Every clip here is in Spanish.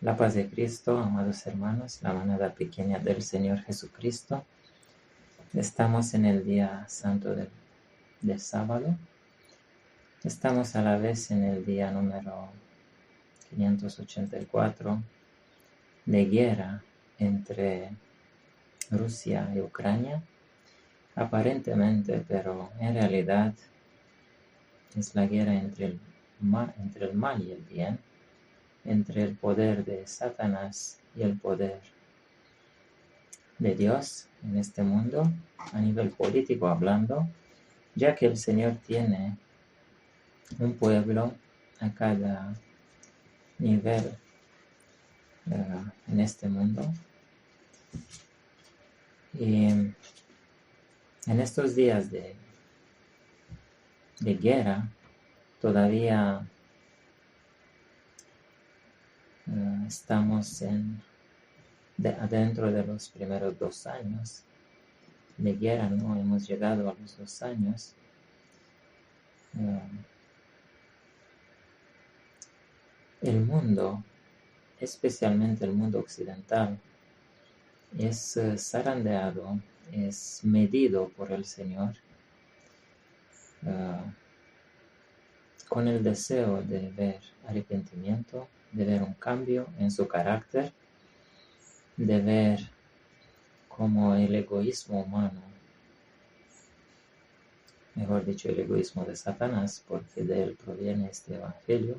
La paz de Cristo, amados hermanos, la manada pequeña del Señor Jesucristo. Estamos en el día santo del sábado. Estamos a la vez en el día número 584 de guerra entre Rusia y Ucrania. Aparentemente, pero en realidad es la guerra entre el mal y el bien, entre el poder de Satanás y el poder de Dios en este mundo, a nivel político hablando, ya que el Señor tiene un pueblo a cada nivel en este mundo. Y en estos días de guerra, todavía estamos adentro de los primeros 2 años de guerra, ¿no? Hemos llegado a los 2 años. El mundo, especialmente el mundo occidental, es zarandeado, es medido por el Señor con el deseo de ver arrepentimiento, de ver un cambio en su carácter, de ver cómo el egoísmo humano, mejor dicho, el egoísmo de Satanás, porque de él proviene este evangelio,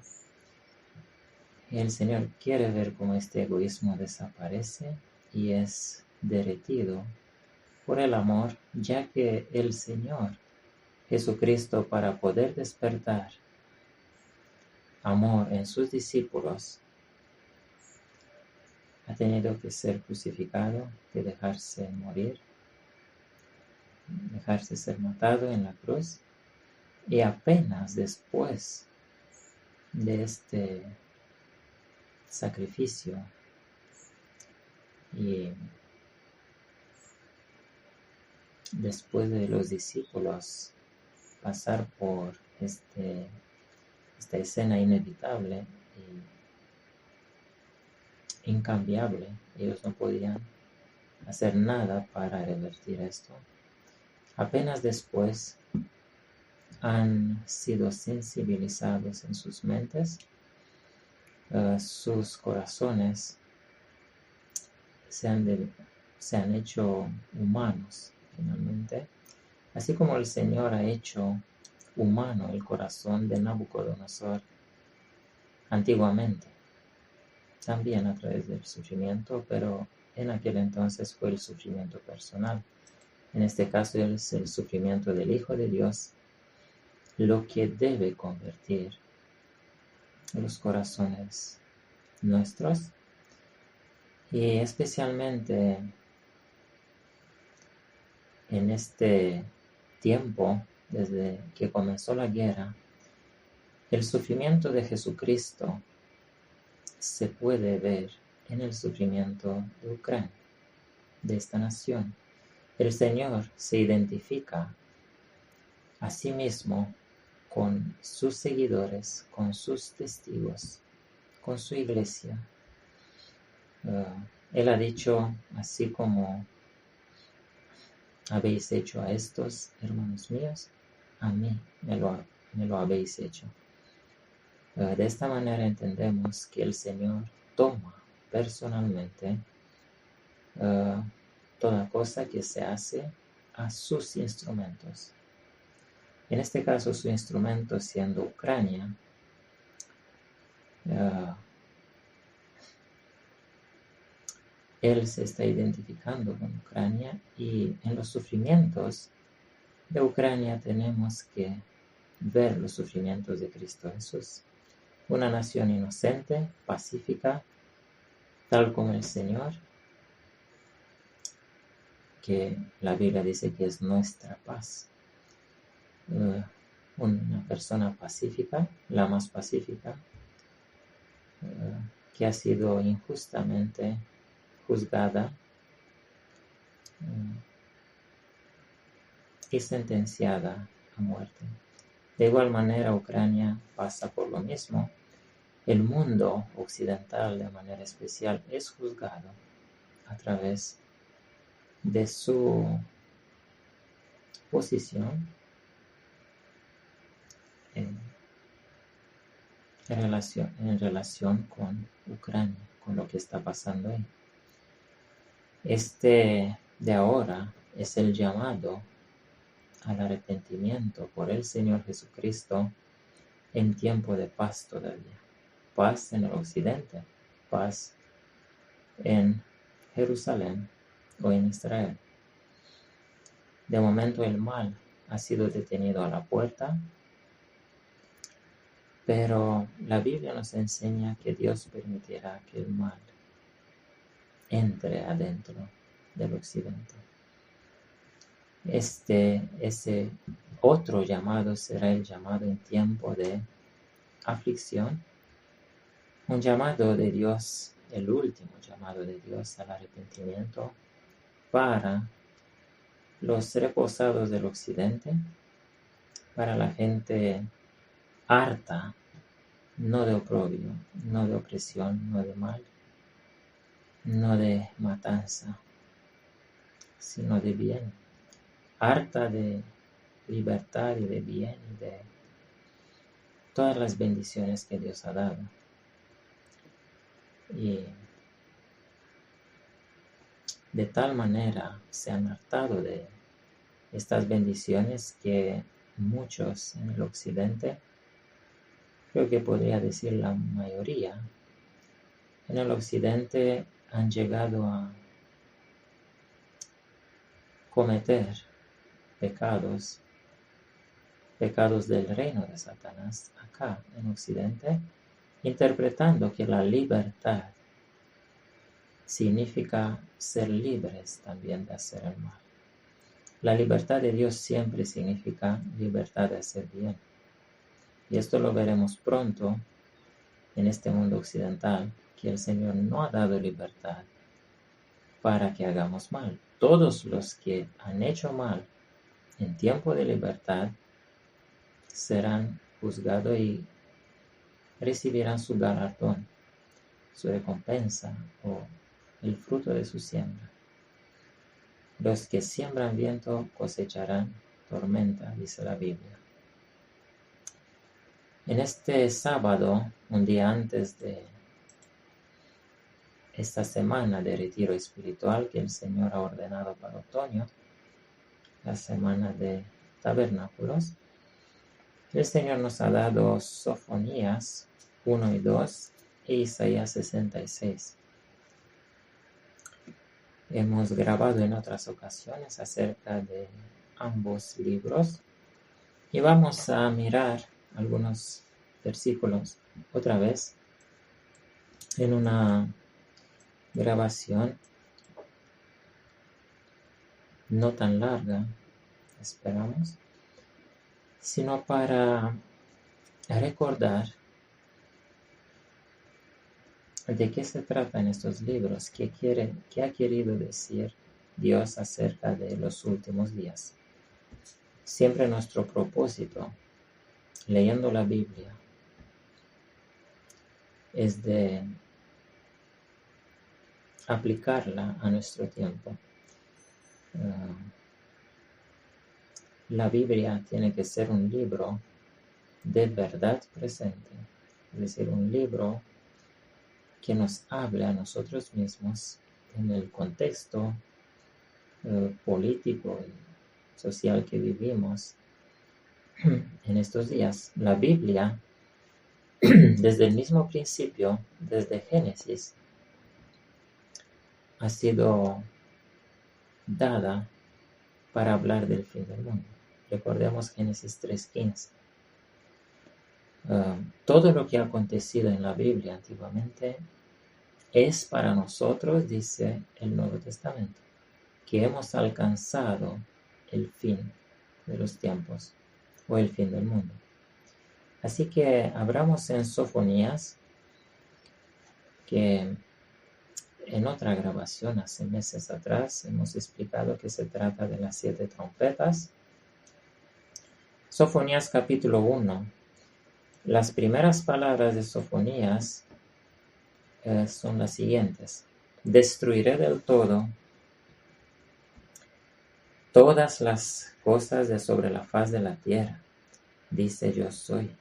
y el Señor quiere ver cómo este egoísmo desaparece y es derretido por el amor, ya que el Señor Jesucristo, para poder despertar amor en sus discípulos, ha tenido que ser crucificado, que dejarse morir, dejarse ser matado en la cruz, y apenas después de este sacrificio y después de los discípulos pasar por esta escena inevitable e incambiable, ellos no podían hacer nada para revertir esto. Apenas después han sido sensibilizados en sus mentes, sus corazones se han hecho humanos finalmente, así como el Señor ha hecho humano el corazón de Nabucodonosor antiguamente, también a través del sufrimiento, pero en aquel entonces fue el sufrimiento personal. En este caso es el sufrimiento del Hijo de Dios lo que debe convertir los corazones nuestros, y especialmente en este tiempo, desde que comenzó la guerra, el sufrimiento de Jesucristo se puede ver en el sufrimiento de Ucrania, de esta nación. El Señor se identifica a sí mismo con sus seguidores, con sus testigos, con su iglesia. Él ha dicho, así como habéis hecho a estos hermanos míos, a mí me lo habéis hecho. De esta manera entendemos que el Señor toma personalmente toda cosa que se hace a sus instrumentos. En este caso, su instrumento siendo Ucrania, él se está identificando con Ucrania, y en los sufrimientos de Ucrania tenemos que ver los sufrimientos de Cristo Jesús. Una nación inocente, pacífica, tal como el Señor, que la Biblia dice que es nuestra paz. Una persona pacífica, la más pacífica, que ha sido injustamente juzgada y sentenciada a muerte. De igual manera, Ucrania pasa por lo mismo. el mundo occidental de manera especial es juzgado a través de su posición en relación con Ucrania, con lo que está pasando ahí. Este de ahora es el llamado al arrepentimiento por el Señor Jesucristo en tiempo de paz todavía. Paz en el occidente, paz en Jerusalén o en Israel. De momento el mal ha sido detenido a la puerta, pero la Biblia nos enseña que Dios permitirá que el mal entre adentro del occidente. Ese otro llamado será el llamado en tiempo de aflicción, un llamado de Dios, el último llamado de Dios al arrepentimiento para los reposados del occidente, para la gente harta, no de oprobio, no de opresión, no de mal, no de matanza, sino de bien, harta de libertad y de bien y de todas las bendiciones que Dios ha dado. Y de tal manera se han hartado de estas bendiciones que muchos en el occidente, creo que podría decir la mayoría, en el occidente han llegado a cometer pecados del reino de Satanás acá en occidente, interpretando que la libertad significa ser libres también de hacer el mal. La libertad de Dios siempre significa libertad de hacer bien. Y esto lo veremos pronto en este mundo occidental, que el Señor no ha dado libertad para que hagamos mal. Todos los que han hecho mal en tiempo de libertad serán juzgados y recibirán su galardón, su recompensa o el fruto de su siembra. Los que siembran viento cosecharán tormenta, dice la Biblia. En este sábado, un día antes de esta semana de retiro espiritual que el Señor ha ordenado para otoño, la semana de tabernáculos, el Señor nos ha dado Sofonías 1 y 2 e Isaías 66. Hemos grabado en otras ocasiones acerca de ambos libros y vamos a mirar algunos versículos otra vez en una grabación no tan larga, esperamos, sino para recordar de qué se trata en estos libros, qué ha querido decir Dios acerca de los últimos días. Siempre nuestro propósito, leyendo la Biblia, es de aplicarla a nuestro tiempo. La Biblia tiene que ser un libro de verdad presente, es decir, un libro que nos hable a nosotros mismos en el contexto político y social que vivimos en estos días. La Biblia, desde el mismo principio, desde Génesis, ha sido dada para hablar del fin del mundo. Recordemos Génesis 3:15. Todo lo que ha acontecido en la Biblia antiguamente es para nosotros, dice el Nuevo Testamento, que hemos alcanzado el fin de los tiempos o el fin del mundo. Así que abramos en Sofonías, que en otra grabación hace meses atrás hemos explicado que se trata de las 7 trompetas. Sofonías capítulo 1. Las primeras palabras de Sofonías son las siguientes: destruiré del todo todas las cosas de sobre la faz de la tierra, dice yo soy.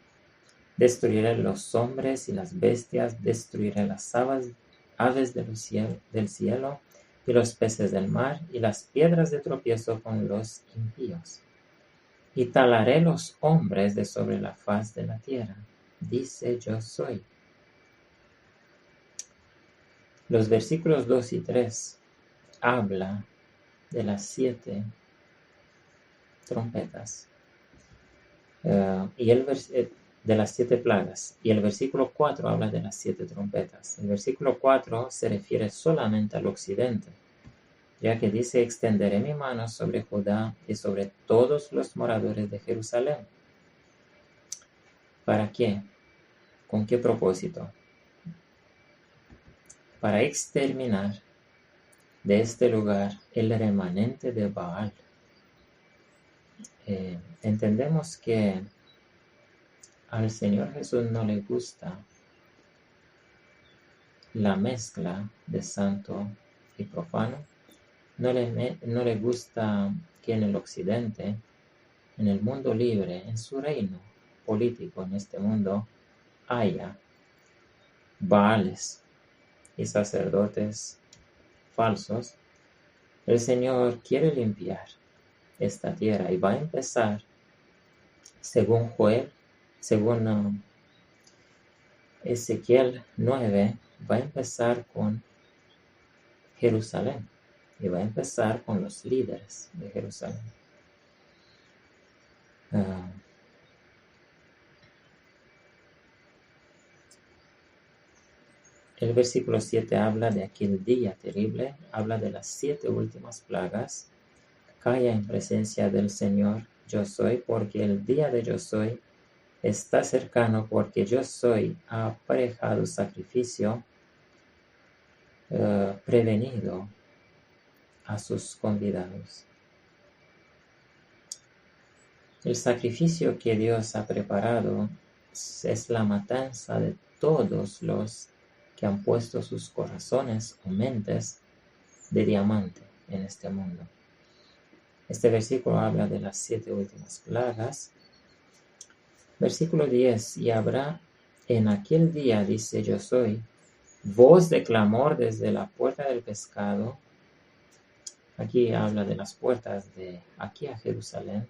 Destruiré los hombres y las bestias, destruiré las aves del cielo y los peces del mar y las piedras de tropiezo con los impíos. Y talaré los hombres de sobre la faz de la tierra, dice yo soy. Los versículos 2 y 3 habla de las 7 trompetas de las 7 plagas. Y el versículo 4 habla de las 7 trompetas. El versículo 4 se refiere solamente al occidente, ya que dice: extenderé mi mano sobre Judá y sobre todos los moradores de Jerusalén. ¿Para qué? ¿Con qué propósito? Para exterminar de este lugar el remanente de Baal. Entendemos que al Señor Jesús no le gusta la mezcla de santo y profano. No le gusta que en el occidente, en el mundo libre, en su reino político, en este mundo, haya Baales y sacerdotes falsos. El Señor quiere limpiar esta tierra y va a empezar, según Ezequiel 9, va a empezar con Jerusalén y va a empezar con los líderes de Jerusalén. El versículo 7 habla de aquel día terrible, habla de las 7 últimas plagas. Calla en presencia del Señor yo soy, porque el día de yo soy está cercano, porque yo soy ha aparejado sacrificio prevenido a sus convidados. El sacrificio que Dios ha preparado es la matanza de todos los que han puesto sus corazones o mentes de diamante en este mundo. Este versículo habla de las 7 últimas plagas. Versículo 10: y habrá en aquel día, dice yo soy, voz de clamor desde la puerta del pescado. Aquí habla de las puertas de aquí a Jerusalén,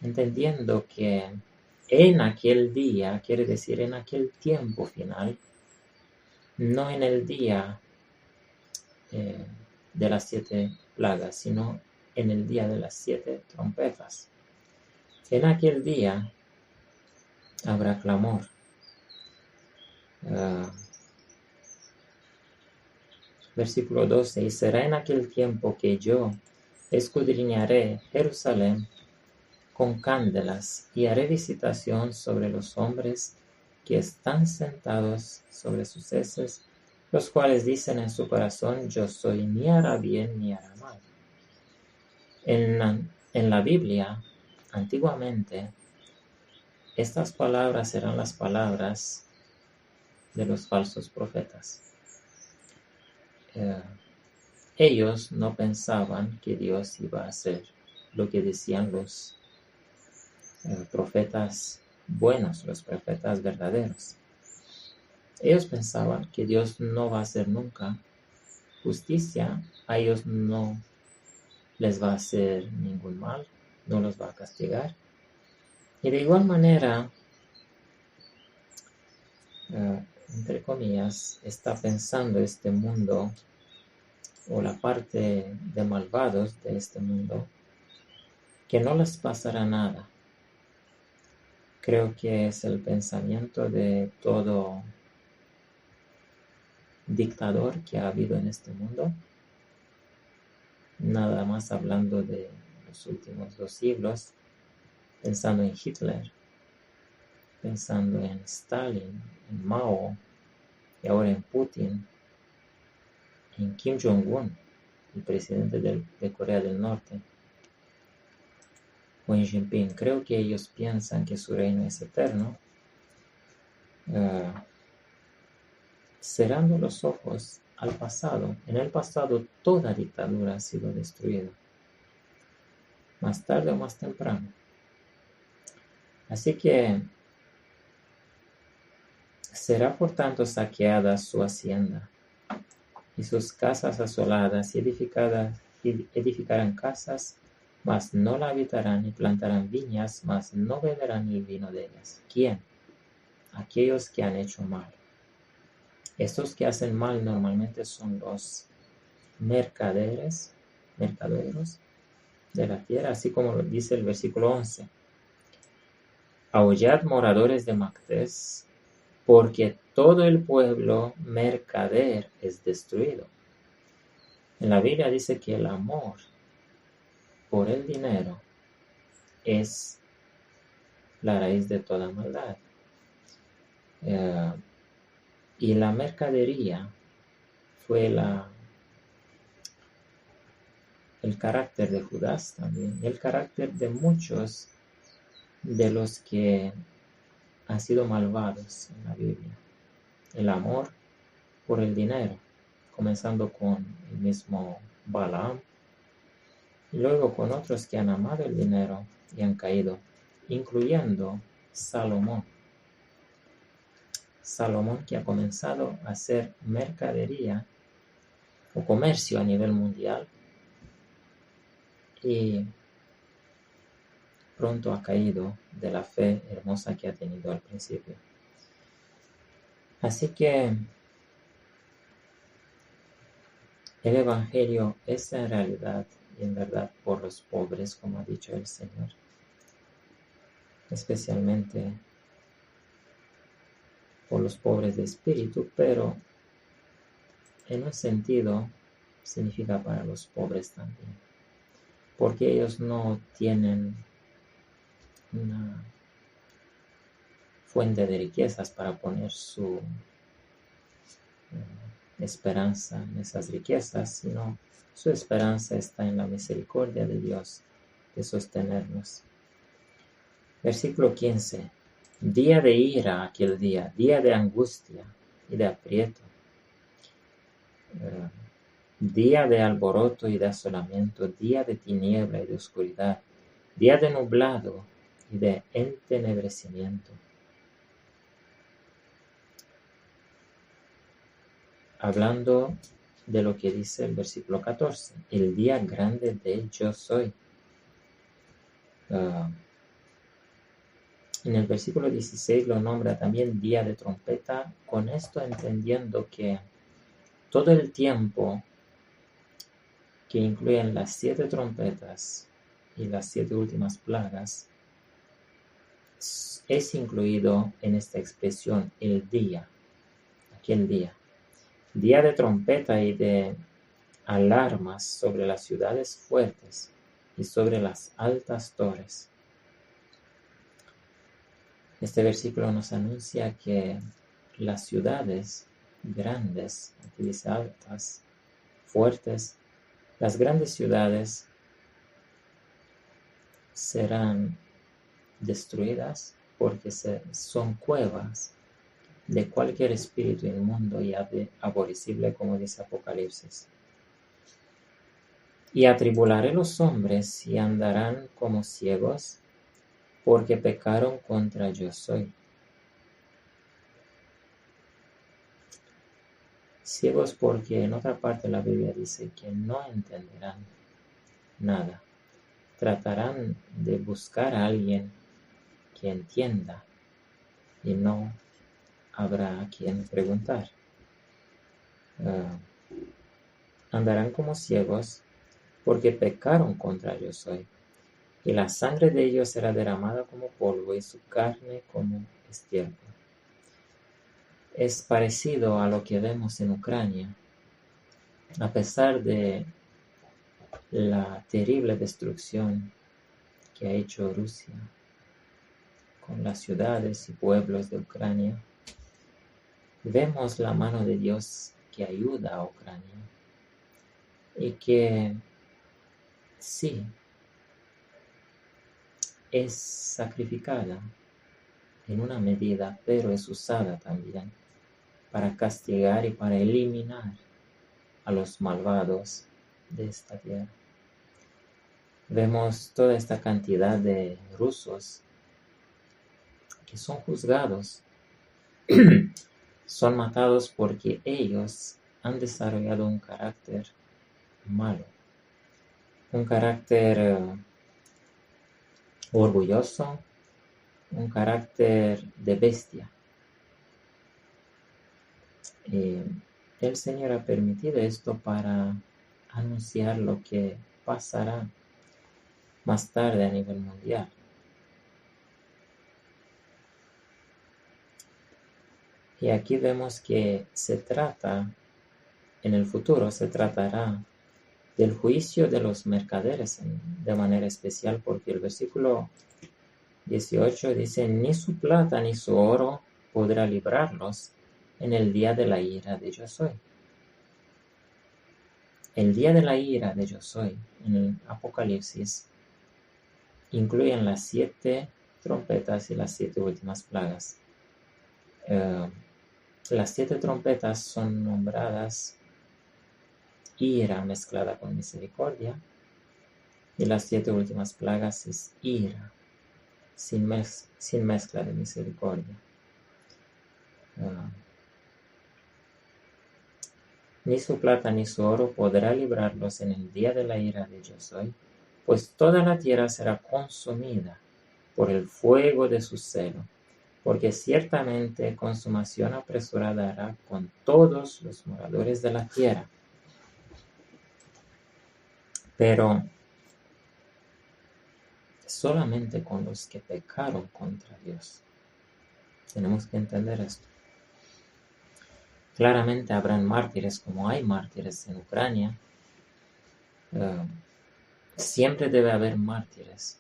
entendiendo que en aquel día quiere decir en aquel tiempo final, no en el día de las 7 plagas, sino en el día de las 7 trompetas. En aquel día habrá clamor. Versículo 12: y será en aquel tiempo que yo escudriñaré Jerusalén con cándelas y haré visitación sobre los hombres que están sentados sobre sus heces, los cuales dicen en su corazón yo soy, ni hará bien ni hará mal. En la Biblia, antiguamente, estas palabras eran las palabras de los falsos profetas. Ellos no pensaban que Dios iba a hacer lo que decían los profetas buenos, los profetas verdaderos. Ellos pensaban que Dios no va a hacer nunca justicia, a ellos no les va a hacer ningún mal, no los va a castigar. Y de igual manera, entre comillas, está pensando este mundo, o la parte de malvados de este mundo, que no les pasará nada. Creo que es el pensamiento de todo dictador que ha habido en este mundo, nada más hablando de los últimos 2 siglos, pensando en Hitler, pensando en Stalin, en Mao, y ahora en Putin, en Kim Jong-un, el presidente de Corea del Norte, o en Jinping. Creo que ellos piensan que su reino es eterno eh, cerrando los ojos al pasado. En el pasado toda dictadura ha sido destruida, más tarde o más temprano. Así que será por tanto saqueada su hacienda, y sus casas asoladas y edificarán casas, mas no la habitarán, y plantarán viñas, mas no beberán el vino de ellas. ¿Quién? Aquellos que han hecho mal. Estos que hacen mal normalmente son los mercaderes, mercaderos de la tierra, así como lo dice el versículo 11. Aullad, moradores de Mactés, porque todo el pueblo mercader es destruido. En la Biblia dice que el amor por el dinero es la raíz de toda maldad. Y la mercadería fue el carácter de Judas también, el carácter de muchos de los que han sido malvados en la Biblia. El amor por el dinero, comenzando con el mismo Balaam, y luego con otros que han amado el dinero y han caído, incluyendo Salomón. Salomón, que ha comenzado a hacer mercadería o comercio a nivel mundial, y pronto ha caído de la fe hermosa que ha tenido al principio. Así que el Evangelio es en realidad y en verdad por los pobres, como ha dicho el Señor, especialmente por los pobres de espíritu, pero en un sentido significa para los pobres también, porque ellos no tienen una fuente de riquezas para poner su esperanza en esas riquezas, sino su esperanza está en la misericordia de Dios de sostenernos. Versículo 15. Día de ira aquel día de angustia y de aprieto, día de alboroto y de asolamiento, día de tiniebla y de oscuridad, día de nublado y de entenebrecimiento. Hablando de lo que dice el versículo 14, el día grande de yo soy. En el versículo 16 lo nombra también día de trompeta, con esto entendiendo que todo el tiempo que incluyen las 7 trompetas y las 7 últimas plagas es incluido en esta expresión el día, aquel día. Día de trompeta y de alarmas sobre las ciudades fuertes y sobre las altas torres. Este versículo nos anuncia que las ciudades grandes, aquí dice altas, fuertes, las grandes ciudades serán destruidas porque son cuevas de cualquier espíritu inmundo y aborrecible, como dice Apocalipsis. Y atribularé los hombres y andarán como ciegos, porque pecaron contra yo soy. Ciegos porque en otra parte de la Biblia dice que no entenderán nada. Tratarán de buscar a alguien que entienda y no habrá a quien preguntar. Andarán como ciegos porque pecaron contra yo soy. Y la sangre de ellos será derramada como polvo y su carne como estiércol. Es parecido a lo que vemos en Ucrania. A pesar de la terrible destrucción que ha hecho Rusia con las ciudades y pueblos de Ucrania, vemos la mano de Dios que ayuda a Ucrania y que sí, es sacrificada en una medida, pero es usada también para castigar y para eliminar a los malvados de esta tierra. Vemos toda esta cantidad de rusos que son juzgados, son matados porque ellos han desarrollado un carácter malo, un carácter orgulloso, un carácter de bestia. El Señor ha permitido esto para anunciar lo que pasará más tarde a nivel mundial. Y aquí vemos que en el futuro se tratará del juicio de los mercaderes de manera especial, porque el versículo 18 dice: ni su plata ni su oro podrá librarlos en el día de la ira de Yo Soy. El día de la ira de Yo Soy en el Apocalipsis incluyen las 7 trompetas y las 7 últimas plagas. Las 7 trompetas son nombradas ira mezclada con misericordia, y las 7 últimas plagas es ira sin mezcla de misericordia. Ni su plata ni su oro podrá librarlos en el día de la ira de Yo Soy, pues toda la tierra será consumida por el fuego de su celo, porque ciertamente consumación apresurada hará con todos los moradores de la tierra. Pero solamente con los que pecaron contra Dios. Tenemos que entender esto. Claramente habrán mártires, como hay mártires en Ucrania. Siempre debe haber mártires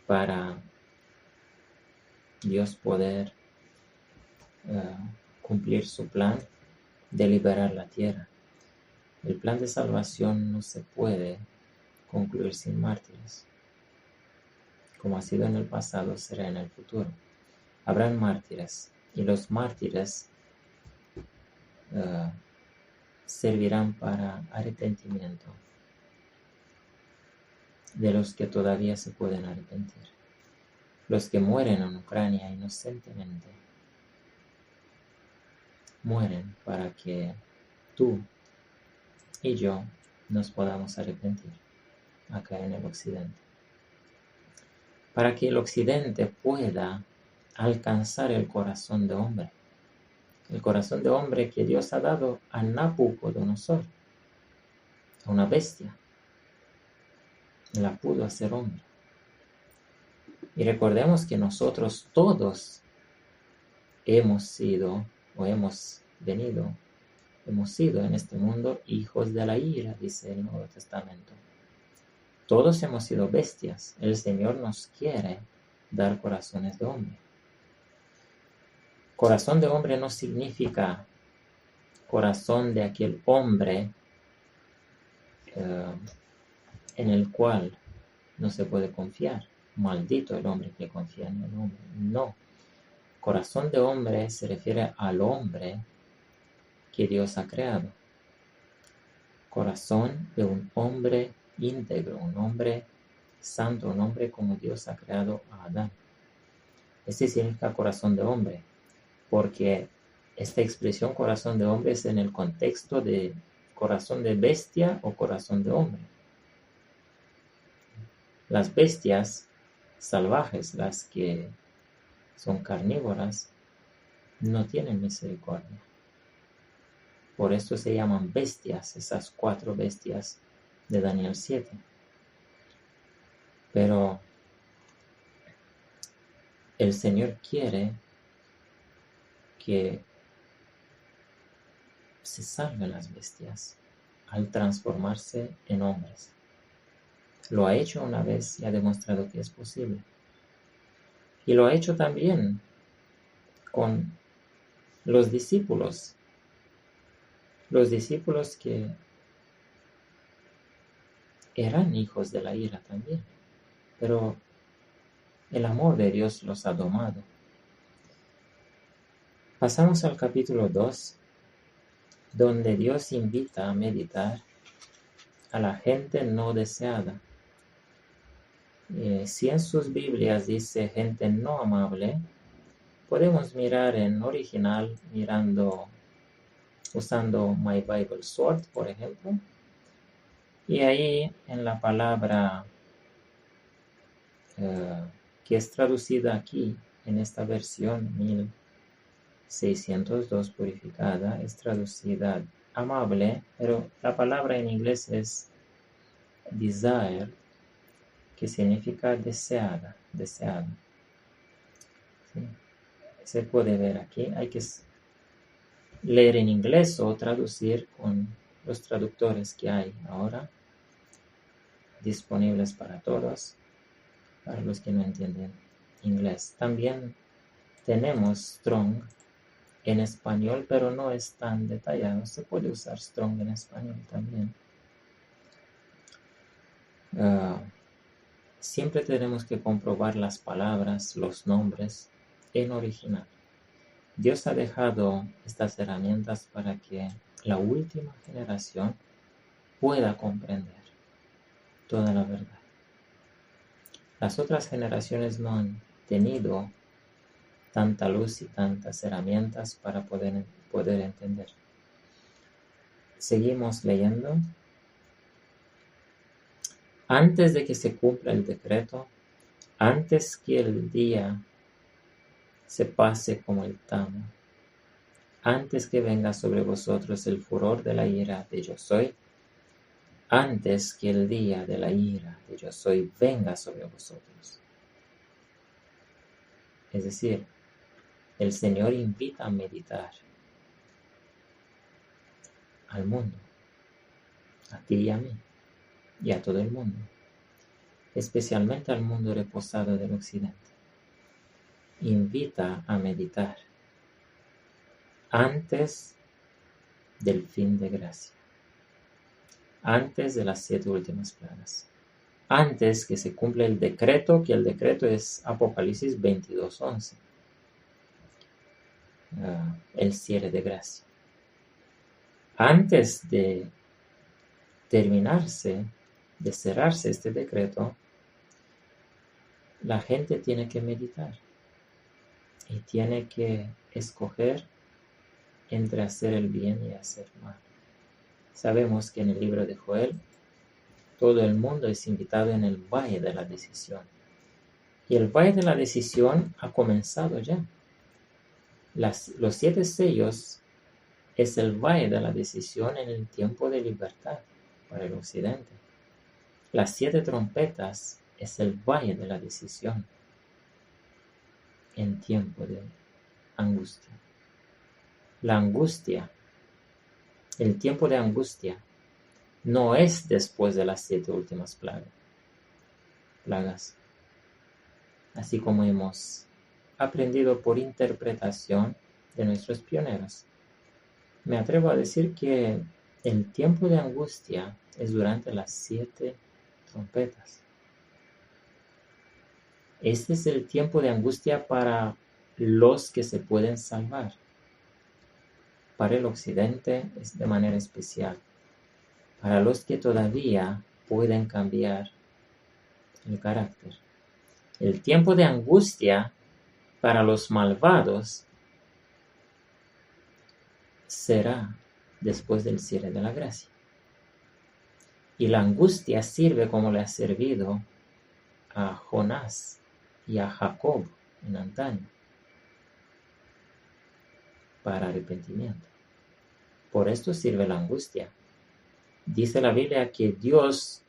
para Dios poder cumplir su plan de liberar la tierra. El plan de salvación no se puede concluir sin mártires. Como ha sido en el pasado, será en el futuro. Habrán mártires, y los mártires servirán para arrepentimiento de los que todavía se pueden arrepentir. Los que mueren en Ucrania inocentemente mueren para que tú y yo nos podamos arrepentir acá en el occidente. Para que el occidente pueda alcanzar el corazón de hombre. El corazón de hombre que Dios ha dado a Nabucodonosor, a una bestia. La pudo hacer hombre. Y recordemos que nosotros todos hemos sido en este mundo hijos de la ira, dice el Nuevo Testamento. Todos hemos sido bestias. El Señor nos quiere dar corazones de hombre. Corazón de hombre no significa corazón de aquel hombre en el cual no se puede confiar. Maldito el hombre que confía en el hombre. No. Corazón de hombre se refiere al hombre que Dios ha creado. Corazón de un hombre íntegro, un hombre santo, un hombre como Dios ha creado a Adán. Este significa corazón de hombre, porque esta expresión corazón de hombre es en el contexto de corazón de bestia o corazón de hombre. Las bestias salvajes, las que son carnívoras, no tienen misericordia. Por eso se llaman bestias, esas 4 bestias de Daniel 7. Pero el Señor quiere que se salven las bestias al transformarse en hombres. Lo ha hecho una vez y ha demostrado que es posible. Y lo ha hecho también con los discípulos. Los discípulos que eran hijos de la ira también. Pero el amor de Dios los ha domado. Pasamos al capítulo 2, donde Dios invita a meditar a la gente no deseada. Si en sus Biblias dice gente no amable, podemos mirar en original usando My Bible Sword, por ejemplo. Y ahí en la palabra que es traducida aquí, en esta versión 1602 purificada, es traducida amable, pero la palabra en inglés es desire, que significa deseada, deseado. ¿Sí? Se puede ver aquí, hay que leer en inglés o traducir con los traductores que hay ahora, disponibles para todos, para los que no entienden inglés. También tenemos Strong en español, pero no es tan detallado. Se puede usar Strong en español también. Siempre tenemos que comprobar las palabras, los nombres en original. Dios ha dejado estas herramientas para que la última generación pueda comprender toda la verdad. Las otras generaciones no han tenido tanta luz y tantas herramientas para poder entender. Seguimos leyendo. Antes de que se cumpla el decreto, antes que el día se pase como el tamo, antes que venga sobre vosotros el furor de la ira de Yo Soy, antes que el día de la ira de Yo Soy venga sobre vosotros. Es decir, el Señor invita a meditar al mundo, a ti y a mí, y a todo el mundo, especialmente al mundo reposado del occidente. Invita a meditar antes del fin de gracia, antes de las 7 últimas plagas, antes que se cumpla el decreto, que el decreto es Apocalipsis 22:11, el cierre de gracia. Antes de terminarse, de cerrarse este decreto, la gente tiene que meditar y tiene que escoger entre hacer el bien y hacer mal. Sabemos que en el libro de Joel, todo el mundo es invitado en el valle de la decisión. Y el valle de la decisión ha comenzado ya. Los 7 sellos es el valle de la decisión en el tiempo de libertad para el occidente. Las 7 trompetas es el valle de la decisión en tiempo de angustia. La angustia, el tiempo de angustia, no es después de las 7 últimas plagas. Así como hemos aprendido por interpretación de nuestros pioneros. Me atrevo a decir que el tiempo de angustia es durante las 7 trompetas. Este es el tiempo de angustia para los que se pueden salvar. Para el occidente es de manera especial. Para los que todavía pueden cambiar el carácter. El tiempo de angustia para los malvados será después del cierre de la gracia. Y la angustia sirve como le ha servido a Jonás y a Jacob en antaño para arrepentimiento. Por esto sirve la angustia. Dice la Biblia que Dios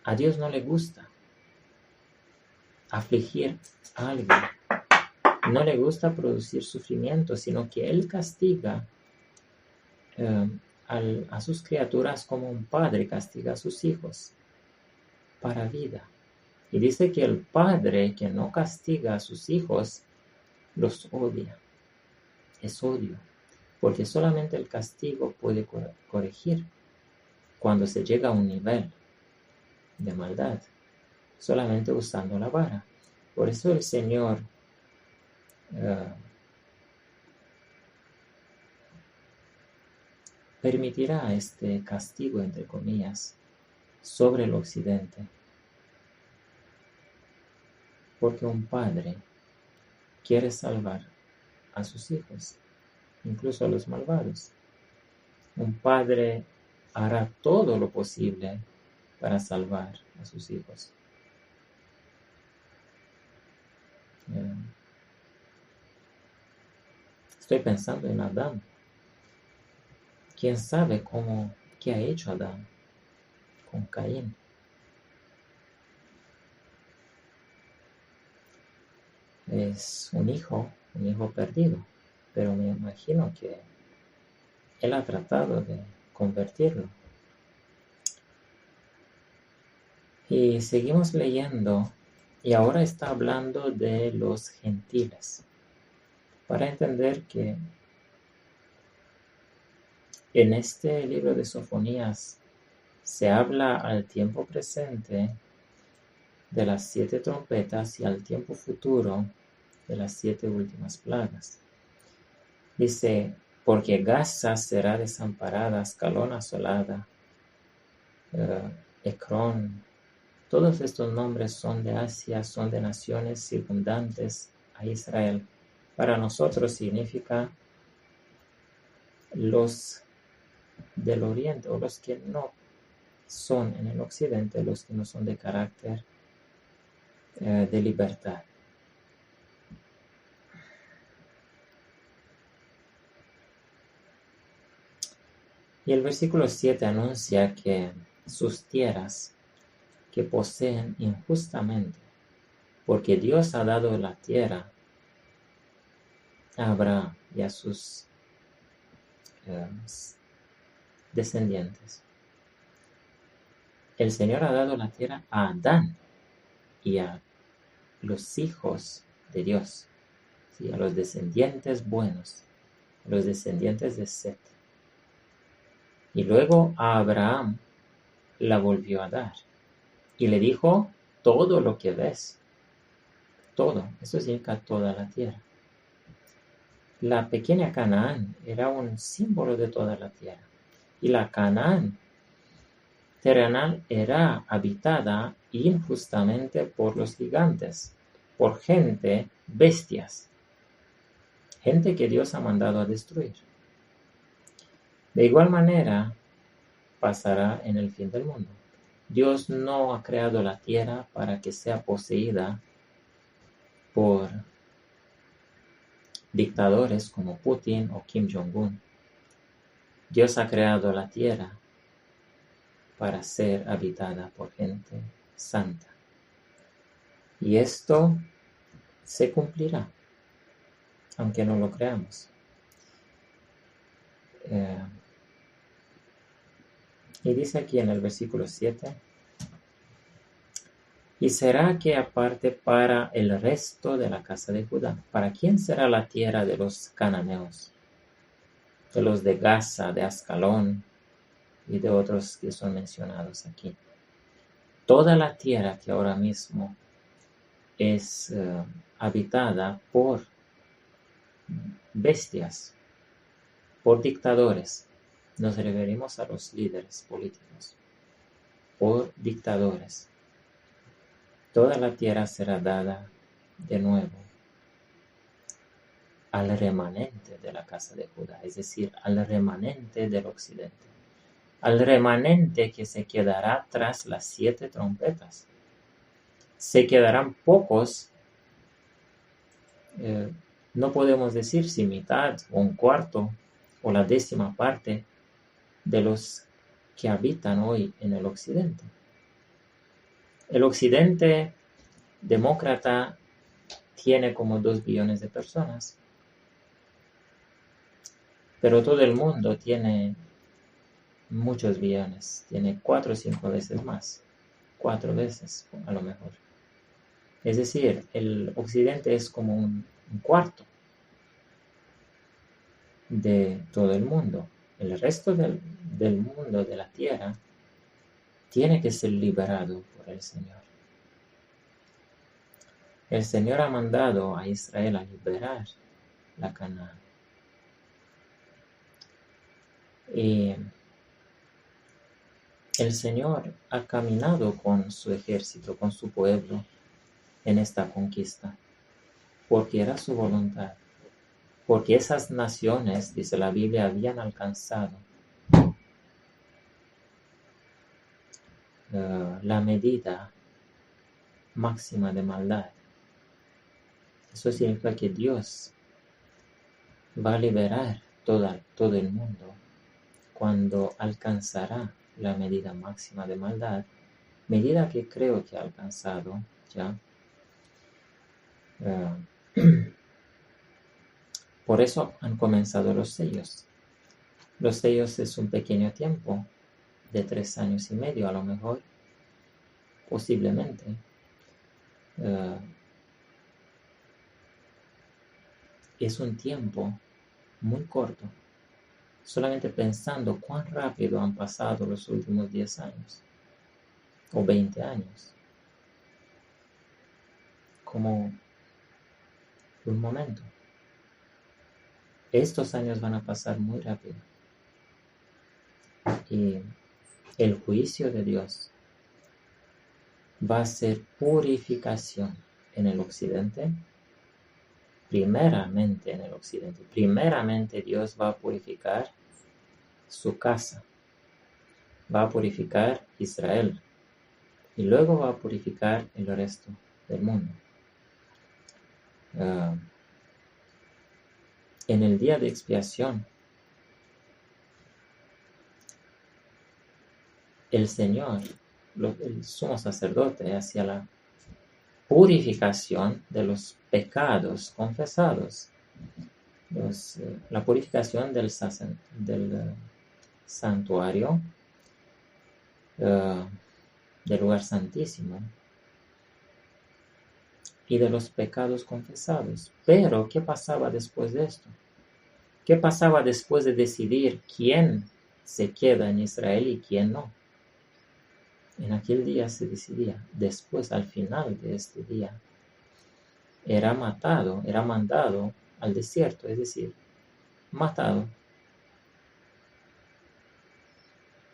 a Dios no le gusta afligir a alguien. No le gusta producir sufrimiento, sino que Él castiga a sus criaturas como un padre castiga a sus hijos para vida. Y dice que el padre que no castiga a sus hijos los odia. Es odio, porque solamente el castigo puede corregir cuando se llega a un nivel de maldad, solamente usando la vara. Por eso el Señor permitirá este castigo, entre comillas, sobre el occidente. Porque un padre quiere salvar a sus hijos, incluso a los malvados. Un padre hará todo lo posible para salvar a sus hijos. Estoy pensando en Adán. ¿Quién sabe qué ha hecho Adán con Caín? Es un hijo perdido, pero me imagino que él ha tratado de convertirlo. Y seguimos leyendo, y ahora está hablando de los gentiles, para entender que en este libro de Sofonías se habla al tiempo presente de las 7 trompetas y al tiempo futuro de las 7 últimas plagas. Dice, porque Gaza será desamparada, Ascalón asolada, Ecrón. Todos estos nombres son de Asia, son de naciones circundantes a Israel. Para nosotros significa los del oriente, o los que no son en el occidente, los que no son de carácter de libertad. Y el versículo 7 anuncia que sus tierras que poseen injustamente, porque Dios ha dado la tierra a Abraham y a sus descendientes. El Señor ha dado la tierra a Adán y a los hijos de Dios, ¿sí? A los descendientes buenos, a los descendientes de Set. Y luego a Abraham la volvió a dar y le dijo, todo lo que ves, todo, eso significa toda la tierra. La pequeña Canaán era un símbolo de toda la tierra. Y la Canaán terrenal era habitada injustamente por los gigantes, por gente, bestias, gente que Dios ha mandado a destruir. De igual manera pasará en el fin del mundo. Dios no ha creado la tierra para que sea poseída por dictadores como Putin o Kim Jong-un. Dios ha creado la tierra para ser habitada por gente santa. Y esto se cumplirá, aunque no lo creamos. Y dice aquí en el versículo 7, y será que aparte para el resto de la casa de Judá. ¿Para quién será la tierra de los cananeos? De los de Gaza, de Ascalón y de otros que son mencionados aquí. Toda la tierra que ahora mismo es habitada por bestias, por dictadores. Nos referimos a los líderes políticos, por dictadores. Toda la tierra será dada de nuevo al remanente de la casa de Judá, es decir, al remanente del occidente, al remanente que se quedará tras las 7 trompetas. Se quedarán pocos, no podemos decir si mitad o un cuarto o la 10ª parte de los que habitan hoy en el occidente. El occidente demócrata tiene como 2 billones de personas, pero todo el mundo tiene muchos billones, tiene 4 o 5 veces más, 4 veces a lo mejor. Es decir, el occidente es como un cuarto de todo el mundo. El resto del mundo, de la tierra, tiene que ser liberado por el Señor. El Señor ha mandado a Israel a liberar la Canaán. Y el Señor ha caminado con su ejército, con su pueblo, en esta conquista, porque era su voluntad. Porque esas naciones, dice la Biblia, habían alcanzado la medida máxima de maldad. Eso significa que Dios va a liberar todo el mundo cuando alcanzará la medida máxima de maldad, medida que creo que ha alcanzado ya. Por eso han comenzado los sellos. Los sellos es un pequeño tiempo, de 3 años y medio a lo mejor, posiblemente. Es un tiempo muy corto, solamente pensando cuán rápido han pasado los últimos 10 años o 20 años. Como un momento. Estos años van a pasar muy rápido. Y el juicio de Dios va a ser purificación en el occidente. Primeramente en el occidente. Primeramente Dios va a purificar su casa. Va a purificar Israel. Y luego va a purificar el resto del mundo. En el día de expiación, el Señor, el sumo sacerdote, hacía la purificación de los pecados confesados. La purificación del santuario, del lugar santísimo y de los pecados confesados. Pero, ¿qué pasaba después de esto? ¿Qué pasaba después de decidir quién se queda en Israel y quién no? En aquel día se decidía. Después, al final de este día, era mandado al desierto, es decir, matado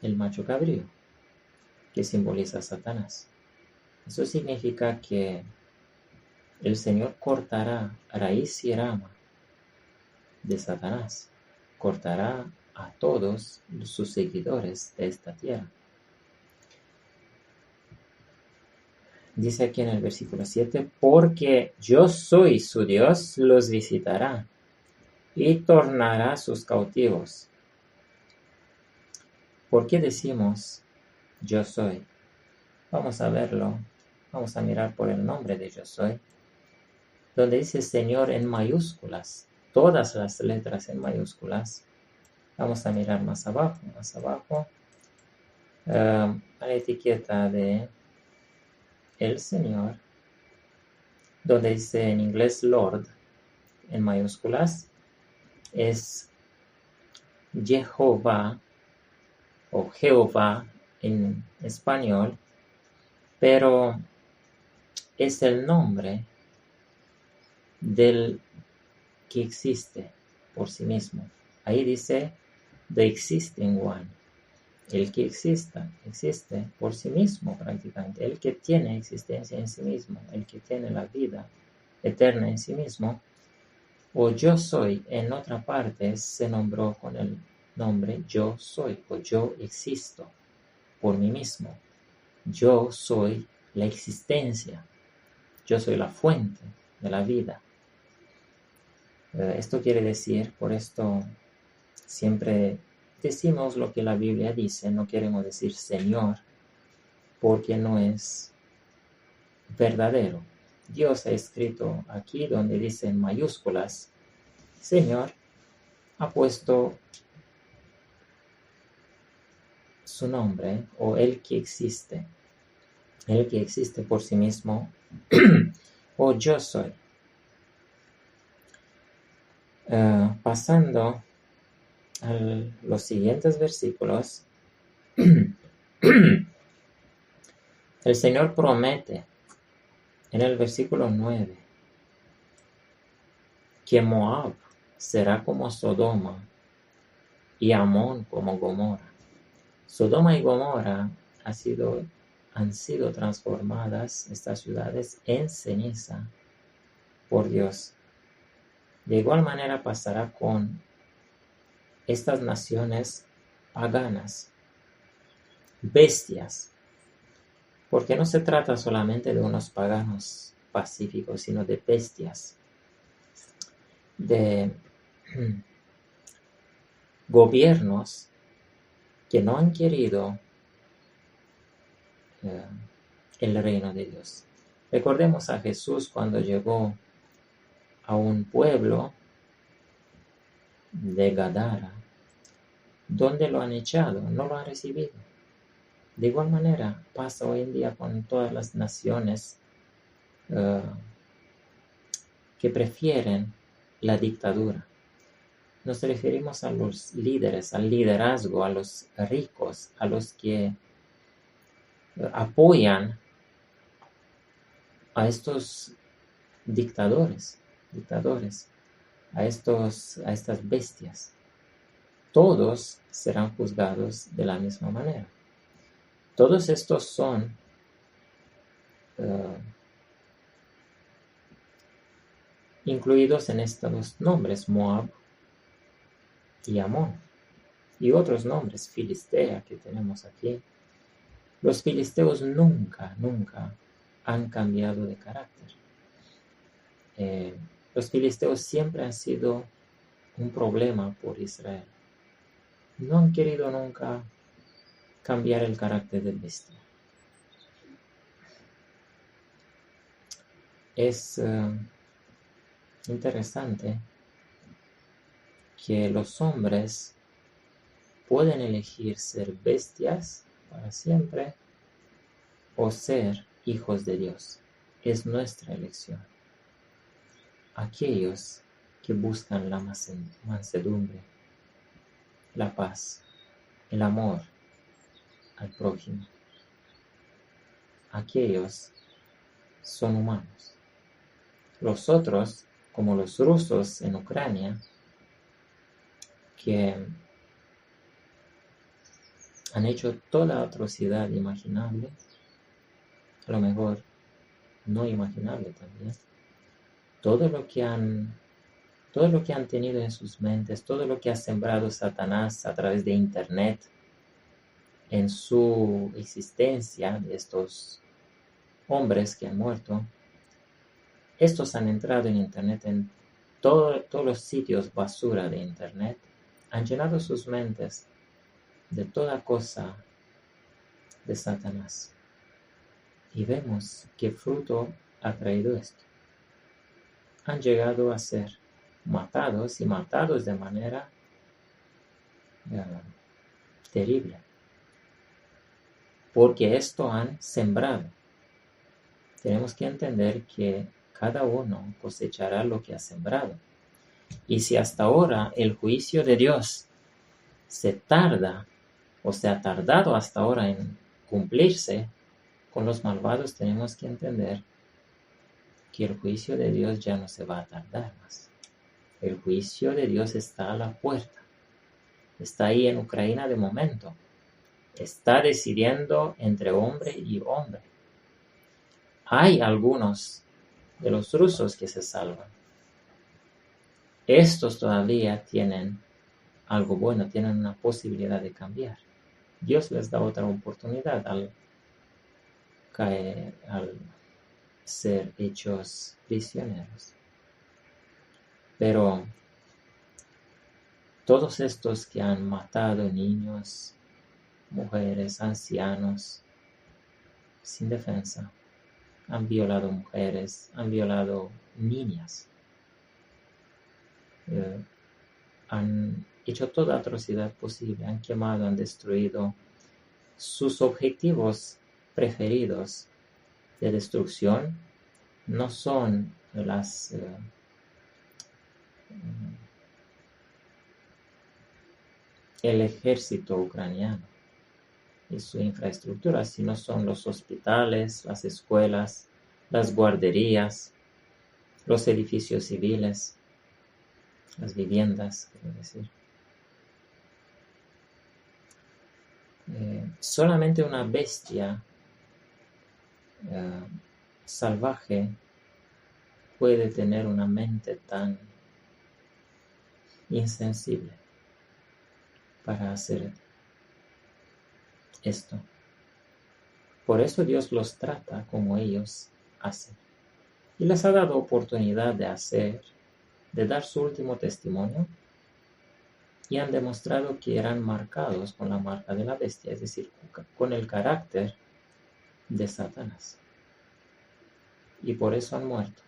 el macho cabrío, que simboliza a Satanás. Eso significa que el Señor cortará raíz y rama de Satanás, cortará a todos sus seguidores de esta tierra. Dice aquí en el versículo 7, porque yo soy su Dios, los visitará y tornará sus cautivos. ¿Por qué decimos yo soy? Vamos a verlo, vamos a mirar por el nombre de yo soy, donde dice Señor en mayúsculas, todas las letras en mayúsculas. Vamos a mirar más abajo, a la etiqueta de el Señor, donde dice en inglés Lord, en mayúsculas, es Jehová o Jehová en español, pero es el nombre del que existe por sí mismo. Ahí dice The Existing One, el que existe por sí mismo prácticamente, el que tiene existencia en sí mismo, el que tiene la vida eterna en sí mismo. O yo soy, en otra parte, se nombró con el nombre yo soy, o yo existo por mí mismo. Yo soy la existencia, yo soy la fuente de la vida. Esto quiere decir, por esto siempre decimos lo que la Biblia dice, no queremos decir Señor, porque no es verdadero. Dios ha escrito aquí donde dice en mayúsculas, Señor, ha puesto su nombre o el que existe por sí mismo, o yo soy. Pasando a los siguientes versículos, el Señor promete en el versículo 9, que Moab será como Sodoma y Amón como Gomorra. Sodoma y Gomorra han sido transformadas estas ciudades en ceniza por Dios. De igual manera pasará con estas naciones paganas, bestias, porque no se trata solamente de unos paganos pacíficos, sino de bestias, de gobiernos que no han querido el reino de Dios. Recordemos a Jesús cuando llegó a un pueblo de Gadara, donde lo han echado, no lo han recibido. De igual manera pasa hoy en día con todas las naciones que prefieren la dictadura. Nos referimos a los líderes, al liderazgo, a los ricos, a los que apoyan a estos dictadores, a estas bestias. Todos serán juzgados de la misma manera. Todos estos son incluidos en estos nombres, Moab y Amón, y otros nombres, Filistea, que tenemos aquí. Los filisteos nunca han cambiado de carácter. Los filisteos siempre han sido un problema por Israel. No han querido nunca cambiar el carácter del bestia. Es interesante que los hombres pueden elegir ser bestias para siempre o ser hijos de Dios. Es nuestra elección. Aquellos que buscan la mansedumbre, la paz, el amor al prójimo. Aquellos son humanos. Los otros, como los rusos en Ucrania, que han hecho toda atrocidad imaginable, a lo mejor no imaginable también, todo lo que han tenido en sus mentes, todo lo que ha sembrado Satanás a través de Internet, en su existencia de estos hombres que han muerto, estos han entrado en Internet, en todos los sitios basura de Internet, han llenado sus mentes de toda cosa de Satanás. Y vemos qué fruto ha traído esto. Han llegado a ser matados de manera terrible. Porque esto han sembrado. Tenemos que entender que cada uno cosechará lo que ha sembrado. Y si hasta ahora el juicio de Dios se tarda, o se ha tardado hasta ahora en cumplirse, con los malvados tenemos que entender que el juicio de Dios ya no se va a tardar más. El juicio de Dios está a la puerta. Está ahí en Ucrania de momento. Está decidiendo entre hombre y hombre. Hay algunos de los rusos que se salvan. Estos todavía tienen algo bueno, tienen una posibilidad de cambiar. Dios les da otra oportunidad al ser hechos prisioneros. Pero todos estos que han matado niños, mujeres, ancianos, sin defensa, han violado mujeres, han violado niñas, han hecho toda atrocidad posible, han quemado, han destruido sus objetivos preferidos de destrucción. No son el ejército ucraniano y su infraestructura, sino son los hospitales, las escuelas, las guarderías, los edificios civiles, las viviendas, quiero decir. Solamente una bestia salvaje puede tener una mente tan insensible para hacer esto. Por eso Dios los trata como ellos hacen. Y les ha dado oportunidad de dar su último testimonio, y han demostrado que eran marcados con la marca de la bestia, es decir, con el carácter de Satanás. Y por eso han muerto.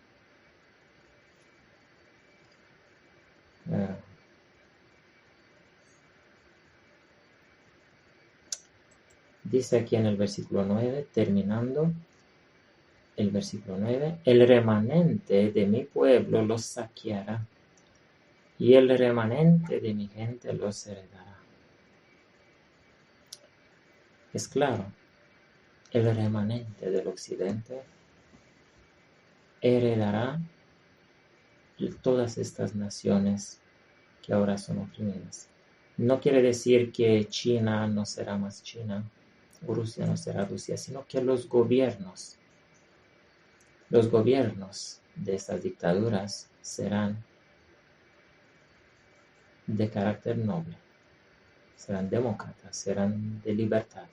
Dice aquí en el versículo 9, terminando el versículo 9, el remanente de mi pueblo los saqueará, y el remanente de mi gente los heredará. Es claro, el remanente del occidente heredará todas estas naciones que ahora son oprimidas. No quiere decir que China no será más China, Rusia no será Rusia, sino que los gobiernos de estas dictaduras serán de carácter noble, serán demócratas, serán de libertad.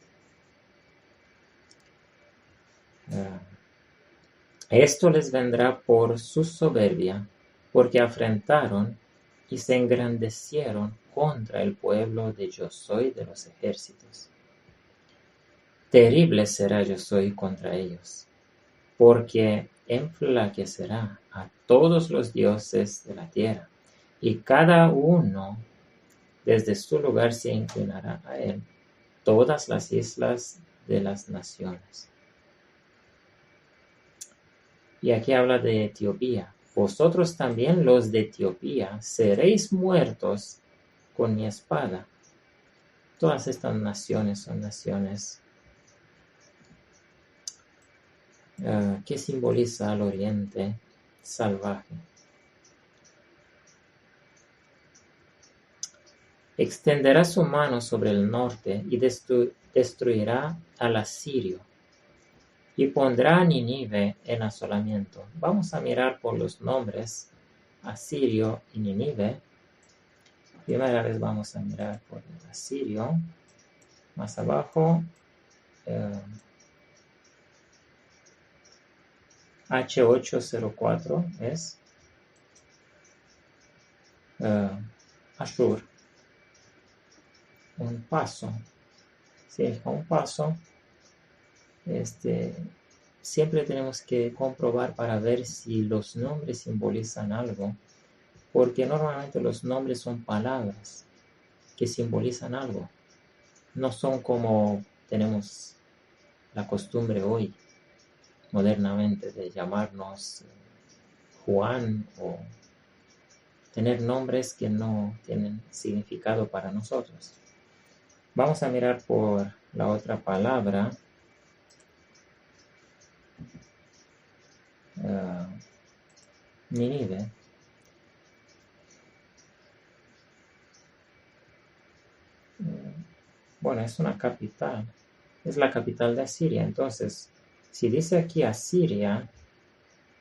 Esto les vendrá por su soberbia, porque afrentaron y se engrandecieron contra el pueblo de Yo Soy de los ejércitos. Terrible será Yo Soy contra ellos, porque enflaquecerá a todos los dioses de la tierra, y cada uno desde su lugar se inclinará a él, todas las islas de las naciones. Y aquí habla de Etiopía. Vosotros también, los de Etiopía, seréis muertos con mi espada. Todas estas naciones son naciones que simboliza al oriente salvaje. Extenderá su mano sobre el norte y destruirá al asirio, y pondrá a Nínive en asolamiento. Vamos a mirar por los nombres Asirio y Nínive. Primera vez vamos a mirar por el asirio. Más abajo, H804 es Ashur. Un paso. Sí, un paso. Siempre tenemos que comprobar para ver si los nombres simbolizan algo, porque normalmente los nombres son palabras que simbolizan algo. No son como tenemos la costumbre hoy, modernamente, de llamarnos Juan o tener nombres que no tienen significado para nosotros. Vamos a mirar por la otra palabra. Nínive. Bueno, es una capital. Es la capital de Asiria. Entonces, si dice aquí Asiria,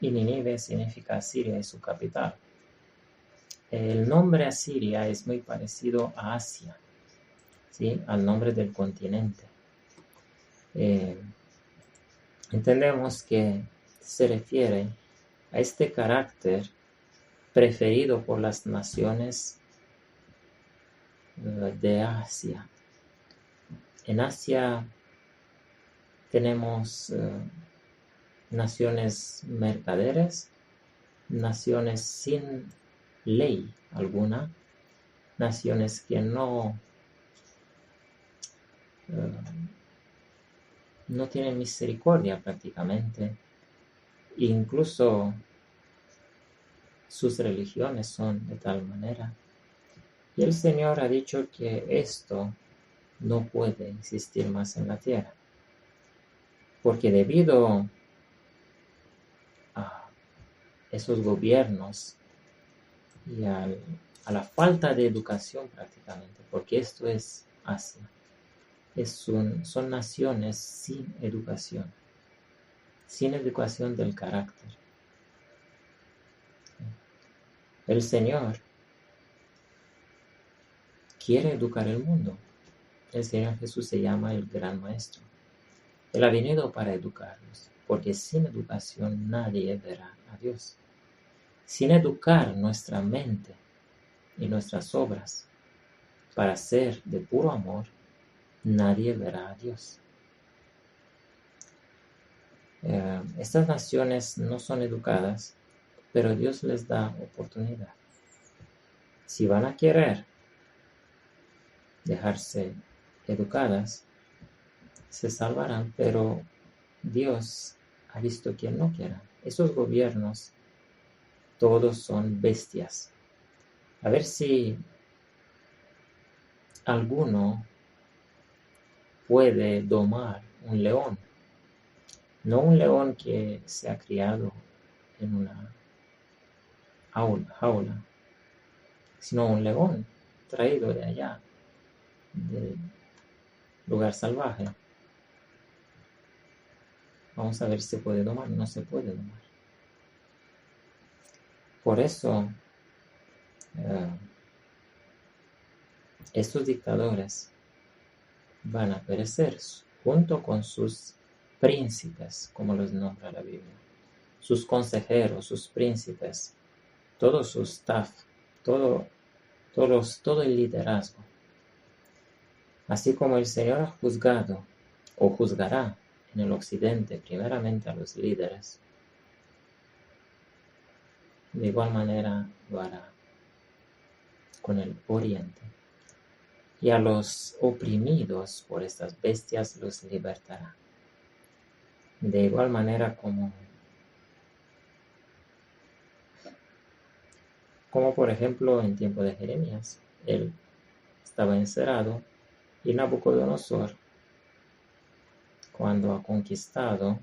y Nínive significa Asiria y su capital. El nombre Asiria es muy parecido a Asia, ¿sí? Al nombre del continente. Entendemos que se refiere a este carácter preferido por las naciones de Asia. En Asia tenemos naciones mercaderes, naciones sin ley alguna, naciones que no tienen misericordia prácticamente. Incluso sus religiones son de tal manera. Y el Señor ha dicho que esto no puede existir más en la tierra, porque debido esos gobiernos y a la falta de educación prácticamente, porque esto es Asia. Son naciones sin educación del carácter. El Señor quiere educar el mundo. El Señor Jesús se llama el Gran Maestro. Él ha venido para educarnos, porque sin educación nadie verá a Dios. Sin educar nuestra mente y nuestras obras para ser de puro amor, nadie verá a Dios. Estas naciones no son educadas, pero Dios les da oportunidad. Si van a querer dejarse educadas, se salvarán, pero Dios ha visto quien no quiera. Esos gobiernos todos son bestias. A ver si alguno puede domar un león. No un león que se ha criado en una jaula, sino un león traído de allá, del lugar salvaje. Vamos a ver si se puede domar. No se puede domar. Por eso, estos dictadores van a perecer junto con sus príncipes, como los nombra la Biblia, sus consejeros, sus príncipes, todo su staff, todo el liderazgo. Así como el Señor ha juzgado o juzgará en el occidente primeramente a los líderes, de igual manera lo hará con el oriente. Y a los oprimidos por estas bestias los libertará. De igual manera como por ejemplo en tiempo de Jeremías, él estaba encerrado y Nabucodonosor, cuando ha conquistado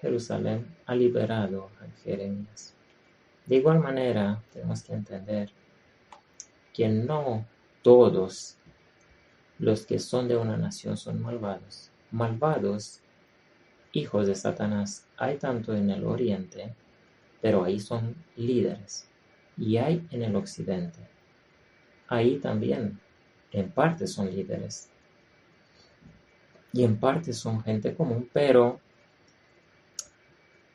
Jerusalén, ha liberado a Jeremías. De igual manera, tenemos que entender que no todos los que son de una nación son malvados. Malvados, hijos de Satanás, hay tanto en el oriente, pero ahí son líderes. Y hay en el occidente. Ahí también, en parte son líderes. Y en parte son gente común, pero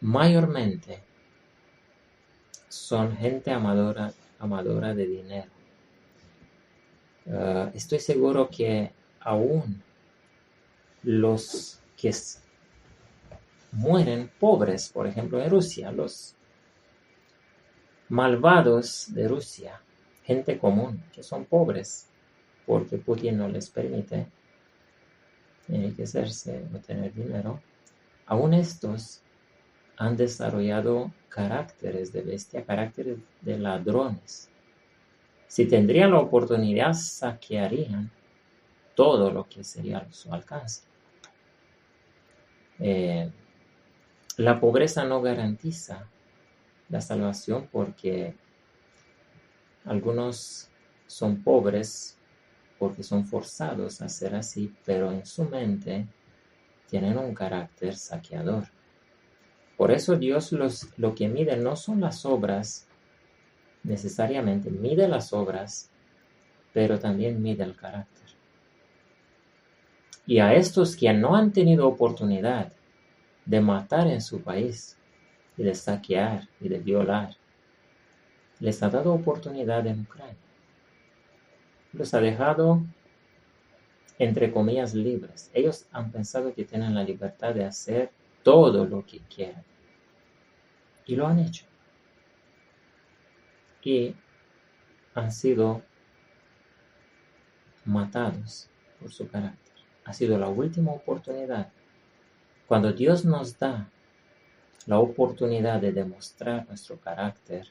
mayormente son gente amadora de dinero. Estoy seguro que aún los que mueren pobres, por ejemplo en Rusia, los malvados de Rusia, gente común, que son pobres, porque Putin no les permite enriquecerse o tener dinero, aún estos han desarrollado caracteres de bestia, caracteres de ladrones. Si tendrían la oportunidad, saquearían todo lo que sería a su alcance. La pobreza no garantiza la salvación porque algunos son pobres porque son forzados a ser así, pero en su mente tienen un carácter saqueador. Por eso Dios lo que mide no son las obras necesariamente, mide las obras, pero también mide el carácter. Y a estos que no han tenido oportunidad de matar en su país, y de saquear y de violar, les ha dado oportunidad en Ucrania. Los ha dejado, entre comillas, libres. Ellos han pensado que tienen la libertad de hacer todo lo que quieran. Y lo han hecho. Y han sido matados por su carácter. Ha sido la última oportunidad. Cuando Dios nos da la oportunidad de demostrar nuestro carácter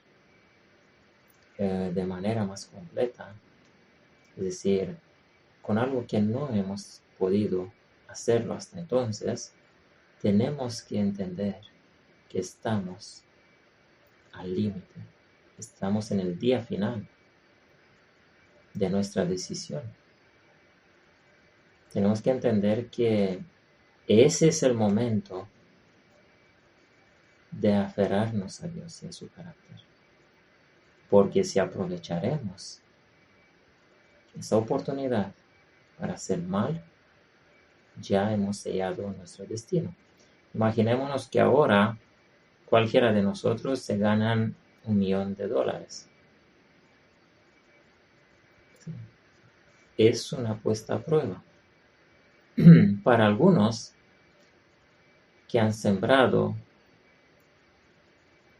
de manera más completa, es decir, con algo que no hemos podido hacerlo hasta entonces, tenemos que entender que estamos al límite, estamos en el día final de nuestra decisión. Tenemos que entender que ese es el momento de aferrarnos a Dios y a su carácter. Porque si aprovecharemos esa oportunidad para hacer mal, ya hemos sellado nuestro destino. Imaginémonos que ahora cualquiera de nosotros se ganan $1,000,000. Es una puesta a prueba. Para algunos que han sembrado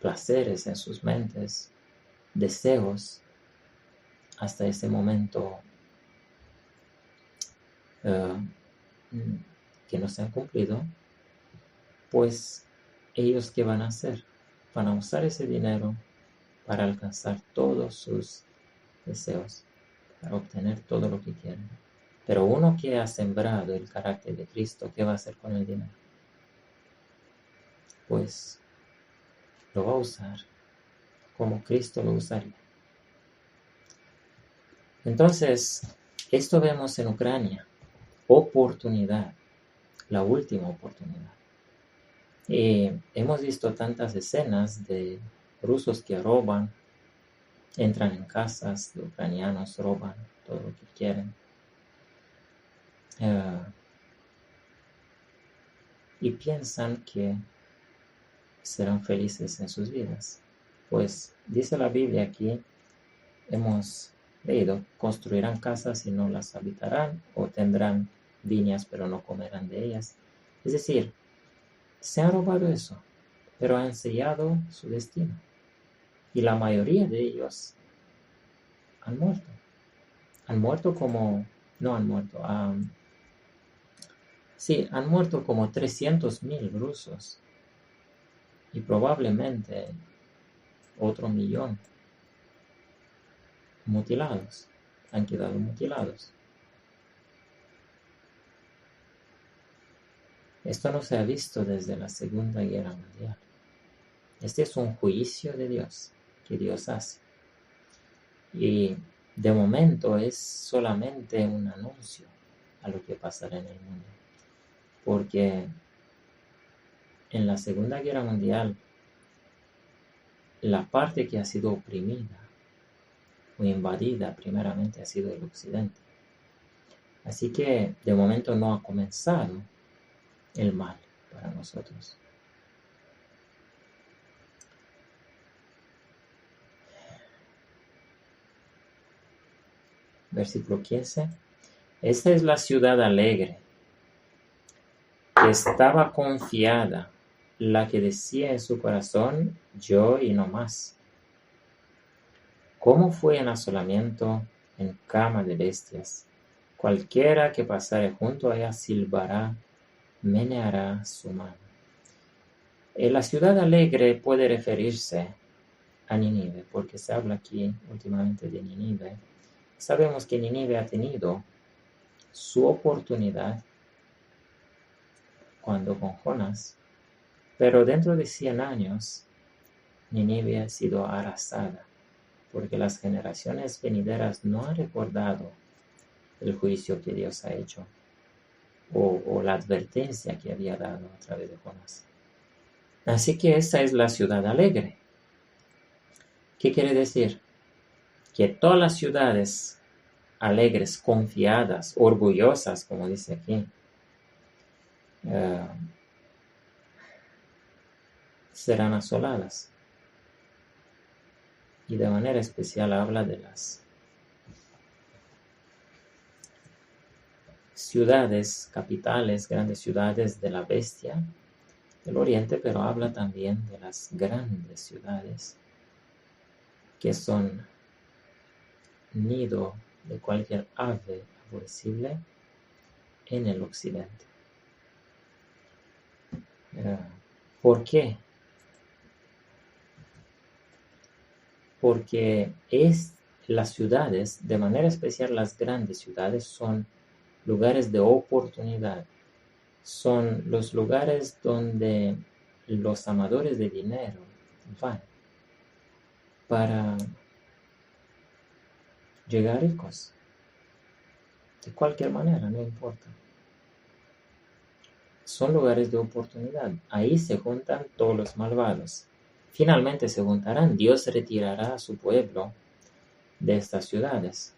placeres en sus mentes, deseos, hasta ese momento que no se han cumplido, pues ellos ¿qué van a hacer? Van a usar ese dinero para alcanzar todos sus deseos, para obtener todo lo que quieren. Pero uno que ha sembrado el carácter de Cristo, ¿qué va a hacer con el dinero? Pues lo va a usar como Cristo lo usaría. Entonces, esto vemos en Ucrania. Oportunidad, la última oportunidad. Hemos visto tantas escenas de rusos que roban, entran en casas de ucranianos, roban todo lo que quieren. Y piensan que serán felices en sus vidas. Pues dice la Biblia aquí, hemos leído, construirán casas y no las habitarán, o tendrán viñas pero no comerán de ellas. Es decir, se han robado eso, pero han sellado su destino. Y la mayoría de ellos han muerto. Han muerto como, no han muerto, sí, han muerto como 300,000 rusos. Y probablemente otro 1,000,000 mutilados, han quedado mutilados. Esto no se ha visto desde la Segunda Guerra Mundial. Este es un juicio de Dios, que Dios hace. Y de momento es solamente un anuncio a lo que pasará en el mundo. Porque en la Segunda Guerra Mundial, la parte que ha sido oprimida o invadida primeramente ha sido el occidente. Así que de momento no ha comenzado el mal para nosotros. Versículo 15. Esta es la ciudad alegre, que estaba confiada, la que decía en su corazón, yo y no más. ¿Cómo fue en asolamiento, en cama de bestias? Cualquiera que pasare junto a ella silbará, meneará su mano. La ciudad alegre puede referirse a Nínive, porque se habla aquí últimamente de Nínive. Sabemos que Nínive ha tenido su oportunidad cuando con Jonás, pero dentro de 100 años Nínive ha sido arrasada, porque las generaciones venideras no han recordado el juicio que Dios ha hecho o la advertencia que había dado a través de Jonás. Así que esa es la ciudad alegre. ¿Qué quiere decir? Que todas las ciudades alegres, confiadas, orgullosas, como dice aquí, serán asoladas. Y de manera especial habla de las ciudades, capitales, grandes ciudades de la bestia del oriente, pero habla también de las grandes ciudades que son nido de cualquier ave aborrecible en el occidente. ¿Por qué? Porque las ciudades, de manera especial las grandes ciudades, son lugares de oportunidad son los lugares donde los amadores de dinero van para llegar ricos. De cualquier manera, no importa. Son lugares de oportunidad. Ahí se juntan todos los malvados. Finalmente se juntarán. Dios retirará a su pueblo de estas ciudades.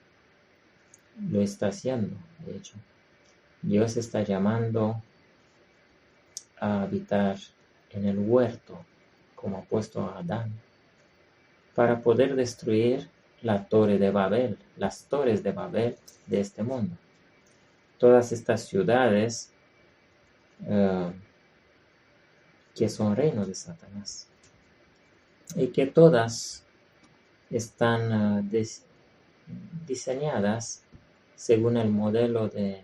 Lo está haciendo, de hecho. Dios está llamando a habitar en el huerto, como ha puesto a Adán, para poder destruir la torre de Babel, las torres de Babel de este mundo. Todas estas ciudades que son reinos de Satanás y que todas están diseñadas según el modelo de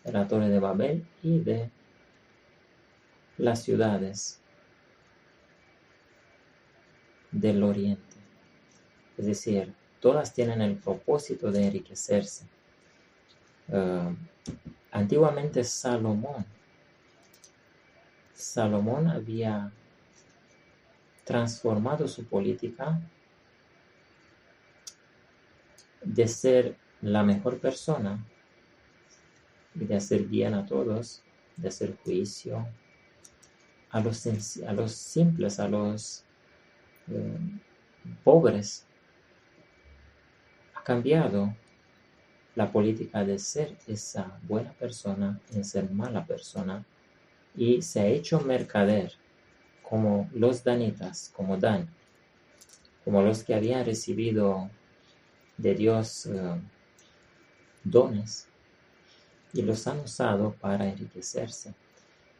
la torre de Babel y de las ciudades del oriente. Es decir, todas tienen el propósito de enriquecerse. Antiguamente Salomón había transformado su política de ser la mejor persona y de hacer bien a todos, de hacer juicio a los simples, a los pobres. Ha cambiado la política de ser esa buena persona en ser mala persona y se ha hecho mercader como los danitas, como Dan, como los que habían recibido de Dios dones y los han usado para enriquecerse.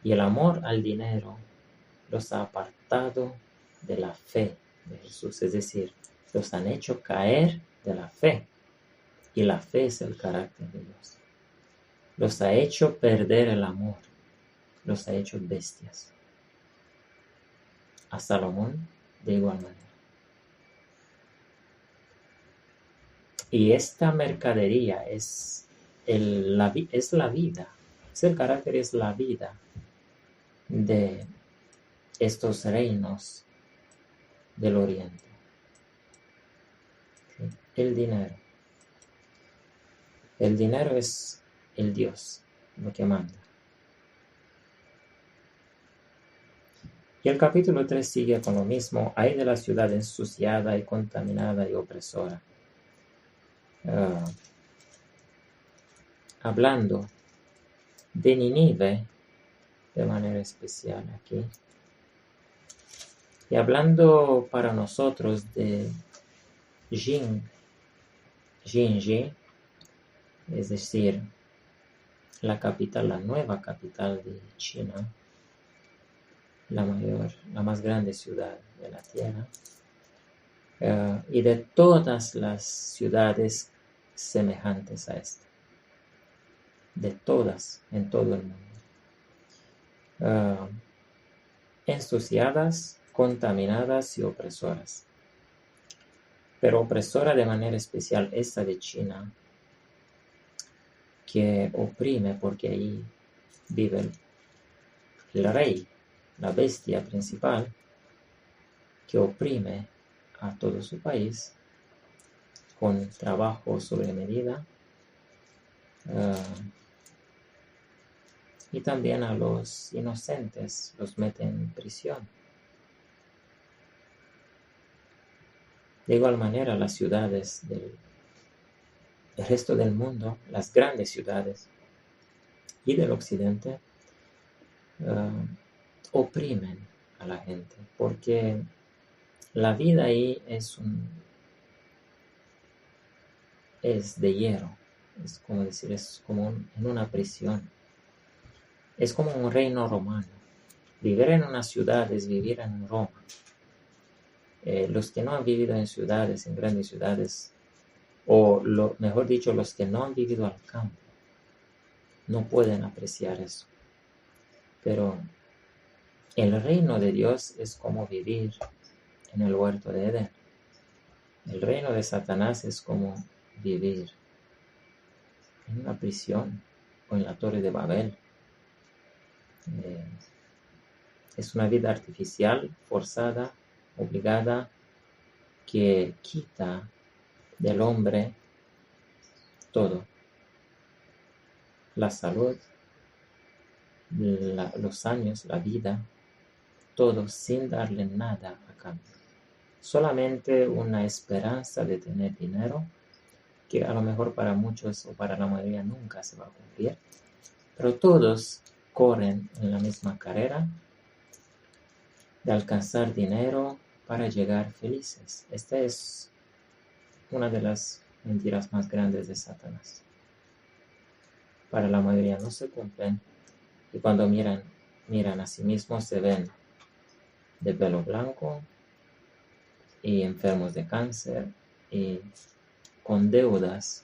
Y el amor al dinero los ha apartado de la fe de Jesús, es decir, los han hecho caer de la fe. Y la fe es el carácter de Dios. Los ha hecho perder el amor, los ha hecho bestias. A Salomón de igual manera. Y esta mercadería es la vida, es el carácter, es la vida de estos reinos del oriente. ¿Sí? El dinero. El dinero es el Dios, lo que manda. Y el capítulo 3 sigue con lo mismo. Ay de la ciudad ensuciada y contaminada y opresora. Hablando de Nínive de manera especial aquí. Y hablando para nosotros de Jinji, es decir, la capital, la nueva capital de China, la más grande ciudad de la Tierra, y de todas las ciudades semejantes a esta, de todas en todo el mundo, ensuciadas, contaminadas y opresoras. Pero opresora de manera especial esta de China, que oprime porque ahí vive el rey, la bestia principal, que oprime a todo su país con trabajo sobre medida, y también a los inocentes los mete en prisión. De igual manera, las ciudades del resto del mundo, las grandes ciudades y del occidente, oprimen a la gente, porque la vida ahí es de hierro, es como decir, es como en una prisión, es como un reino romano. Vivir en una ciudad es vivir en Roma. Los que no han vivido en ciudades, en grandes ciudades, o mejor dicho, los que no han vivido al campo, no pueden apreciar eso. Pero el reino de Dios es como vivir en el huerto de Edén. El reino de Satanás es como vivir en una prisión o en la torre de Babel. Es una vida artificial, forzada, obligada, que quita del hombre todo. La salud, los años, la vida, todo sin darle nada a cambio. Solamente una esperanza de tener dinero, que a lo mejor para muchos o para la mayoría nunca se va a cumplir, pero todos corren en la misma carrera de alcanzar dinero para llegar felices. Esta es una de las mentiras más grandes de Satanás. Para la mayoría no se cumplen, y cuando miran a sí mismos se ven de pelo blanco y enfermos de cáncer y con deudas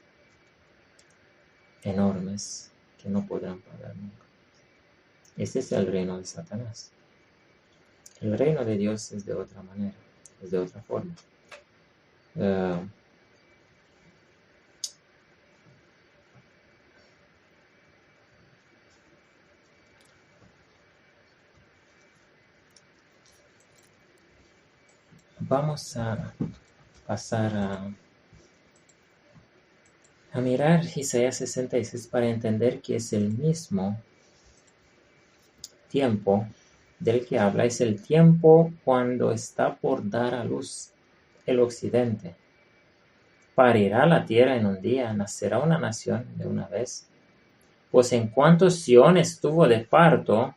enormes que no podrán pagar nunca. Ese es el reino de Satanás. El reino de Dios es de otra manera, es de otra forma. Vamos a pasar a mirar Isaías 66 para entender que es el mismo tiempo del que habla. Es el tiempo cuando está por dar a luz el occidente. Parirá la tierra en un día, nacerá una nación de una vez. Pues en cuanto Sión estuvo de parto,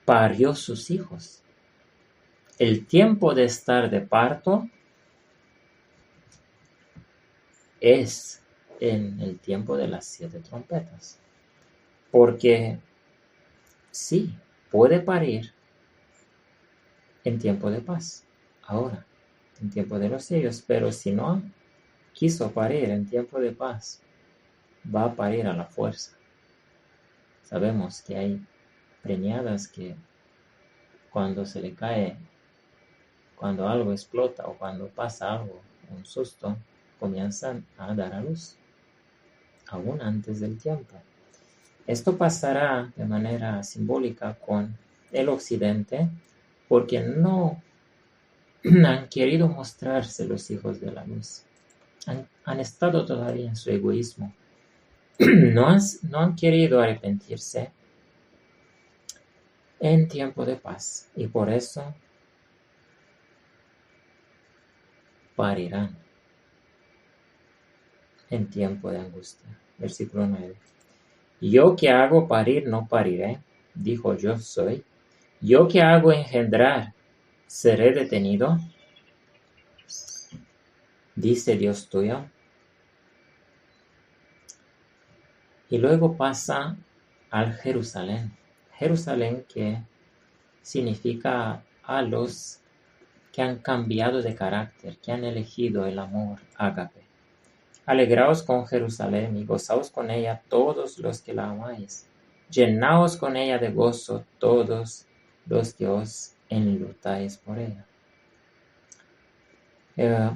parió sus hijos. El tiempo de estar de parto es en el tiempo de las 7 trompetas. Porque sí, puede parir en tiempo de paz, ahora, en tiempo de los sellos, pero si no quiso parir en tiempo de paz, va a parir a la fuerza. Sabemos que hay preñadas que cuando se le cae, cuando algo explota o cuando pasa algo, un susto, comienzan a dar a luz, aún antes del tiempo. Esto pasará de manera simbólica con el occidente, porque no han querido mostrarse los hijos de la luz. Han estado todavía en su egoísmo. No han querido arrepentirse en tiempo de paz, y por eso parirán en tiempo de angustia. Versículo 9. Yo que hago parir no pariré, dijo yo soy. Yo que hago engendrar, seré detenido, dice Dios tuyo. Y luego pasa al Jerusalén. Jerusalén que significa a los que han cambiado de carácter, que han elegido el amor ágape. Alegraos con Jerusalén y gozaos con ella todos los que la amáis. Llenaos con ella de gozo todos los que os enlutáis por ella.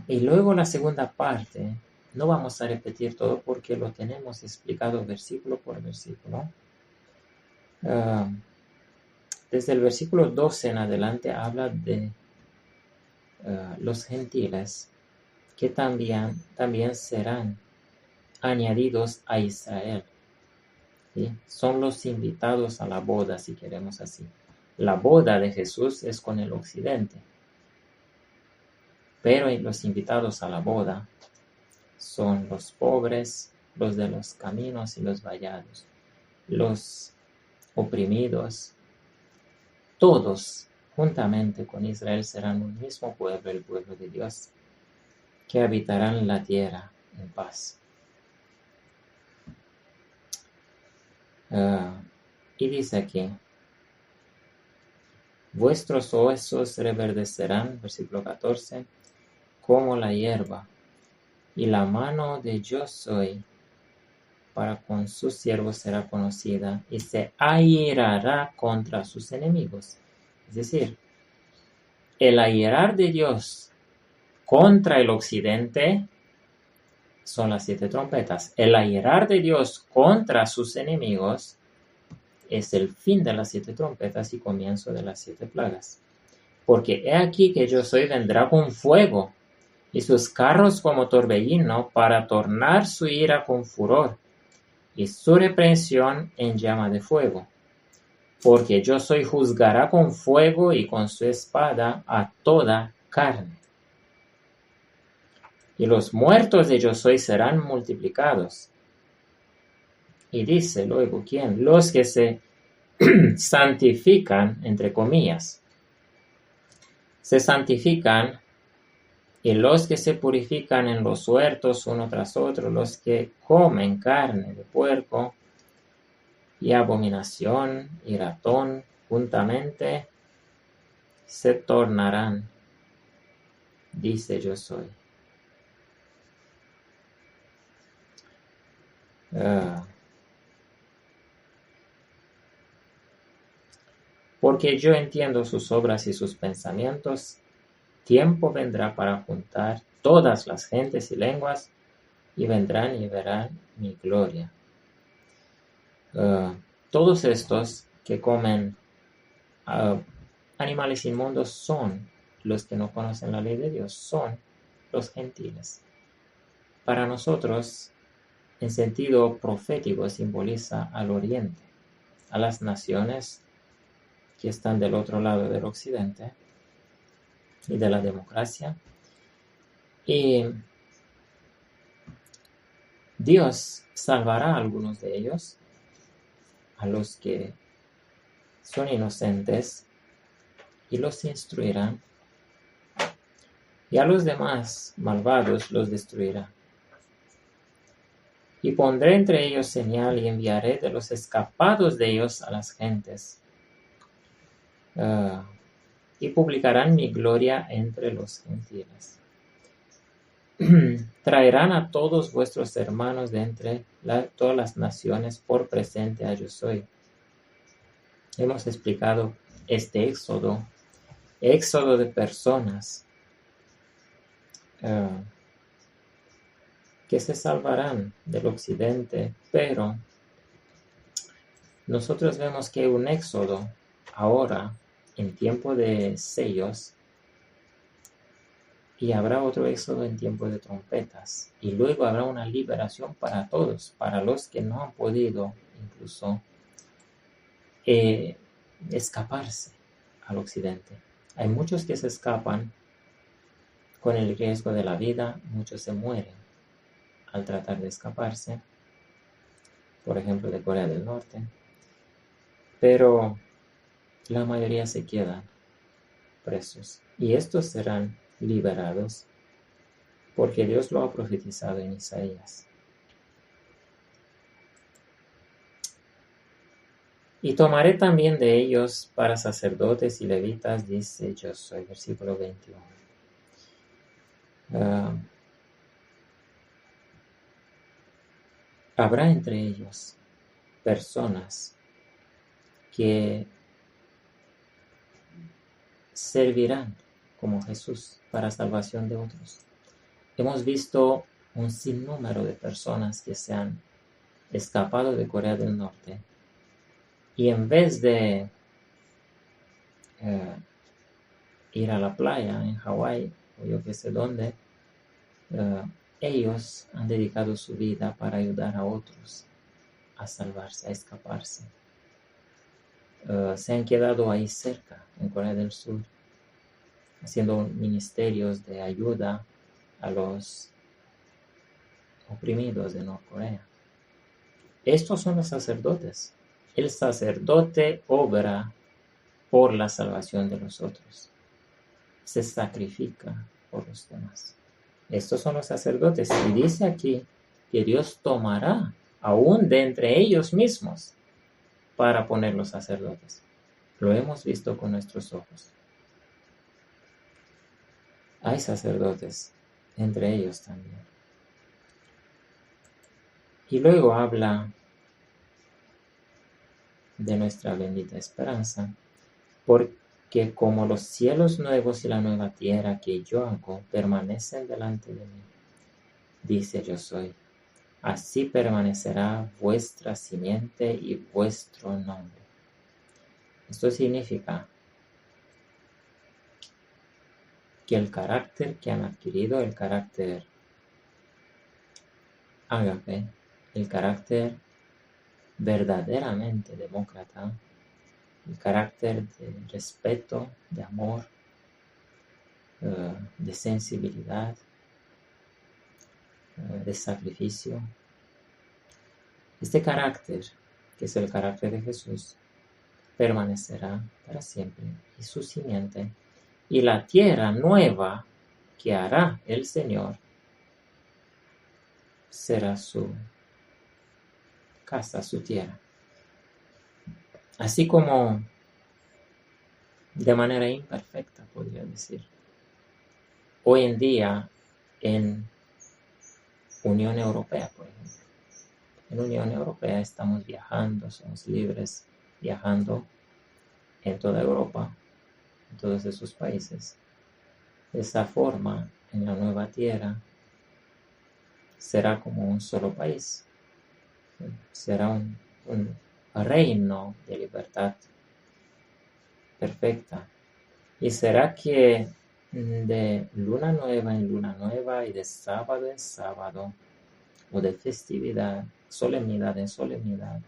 Y luego la segunda parte, no vamos a repetir todo porque lo tenemos explicado versículo por versículo. Desde el versículo 12 en adelante habla de los gentiles que también serán añadidos a Israel. ¿Sí? Son los invitados a la boda, si queremos así. La boda de Jesús es con el occidente, pero los invitados a la boda son los pobres, los de los caminos y los vallados, los oprimidos. Todos, juntamente con Israel, serán un mismo pueblo, el pueblo de Dios, que habitarán la tierra en paz. Y dice aquí, vuestros huesos reverdecerán, versículo 14, como la hierba, y la mano de yo soy para con sus siervos será conocida, y se airará contra sus enemigos. Es decir, el airar de Dios contra el occidente son las 7 trompetas. El airar de Dios contra sus enemigos es el fin de las 7 trompetas y comienzo de las 7 plagas. Porque he aquí que yo soy vendrá con fuego, y sus carros como torbellino, para tornar su ira con furor, y su reprensión en llama de fuego. Porque yo soy juzgará con fuego y con su espada a toda carne. Y los muertos de yo soy serán multiplicados. Y dice luego, ¿quién? Los que se santifican, entre comillas. Se santifican, y los que se purifican en los huertos uno tras otro, los que comen carne de puerco y abominación y ratón juntamente, se tornarán, dice yo soy. Porque yo entiendo sus obras y sus pensamientos, tiempo vendrá para juntar todas las gentes y lenguas, y vendrán y verán mi gloria. Todos estos que comen animales inmundos son los que no conocen la ley de Dios, son los gentiles. Para nosotros, en sentido profético, simboliza al oriente, a las naciones que están del otro lado del occidente y de la democracia. Y Dios salvará a algunos de ellos, a los que son inocentes, y los instruirá, y a los demás malvados los destruirá. Y pondré entre ellos señal y enviaré de los escapados de ellos a las gentes. Y publicarán mi gloria entre los gentiles. Traerán a todos vuestros hermanos de entre todas las naciones por presente a yo soy. Hemos explicado este éxodo de personas que se salvarán del occidente, pero nosotros vemos que hay un éxodo ahora en tiempo de sellos, y habrá otro éxodo en tiempo de trompetas, y luego habrá una liberación para todos, para los que no han podido incluso escaparse al occidente. Hay muchos que se escapan con el riesgo de la vida, muchos se mueren al tratar de escaparse, por ejemplo de Corea del Norte, pero la mayoría se quedan presos, y estos serán liberados porque Dios lo ha profetizado en Isaías. Y tomaré también de ellos para sacerdotes y levitas, dice yo soy, versículo 21. Habrá entre ellos personas que servirán como Jesús para salvación de otros. Hemos visto un sinnúmero de personas que se han escapado de Corea del Norte, y en vez de ir a la playa en Hawái o yo que sé dónde, ellos han dedicado su vida para ayudar a otros a salvarse, a escaparse. Se han quedado ahí cerca, en Corea del Sur, haciendo ministerios de ayuda a los oprimidos de Norcorea. Estos son los sacerdotes. El sacerdote obra por la salvación de los otros. Se sacrifica por los demás. Estos son los sacerdotes. Y dice aquí que Dios tomará aún de entre ellos mismos para poner los sacerdotes. Lo hemos visto con nuestros ojos. Hay sacerdotes entre ellos también. Y luego habla de nuestra bendita esperanza, porque como los cielos nuevos y la nueva tierra que yo hago permanecen delante de mí, dice Yo soy. Así permanecerá vuestra simiente y vuestro nombre. Esto significa que el carácter que han adquirido, el carácter ágape, el carácter verdaderamente demócrata, el carácter de respeto, de amor, de sensibilidad, de sacrificio. Este carácter, que es el carácter de Jesús, permanecerá para siempre, y su simiente, y la tierra nueva que hará el Señor será su casa, su tierra. Así como de manera imperfecta, podría decir, hoy en día en Unión Europea, por ejemplo. En Unión Europea estamos viajando, somos libres viajando en toda Europa, en todos esos países. De esa forma, en la nueva tierra, será como un solo país. Será un reino de libertad perfecta. Y será que de luna nueva en luna nueva y de sábado en sábado, o de festividad, solemnidad en solemnidad,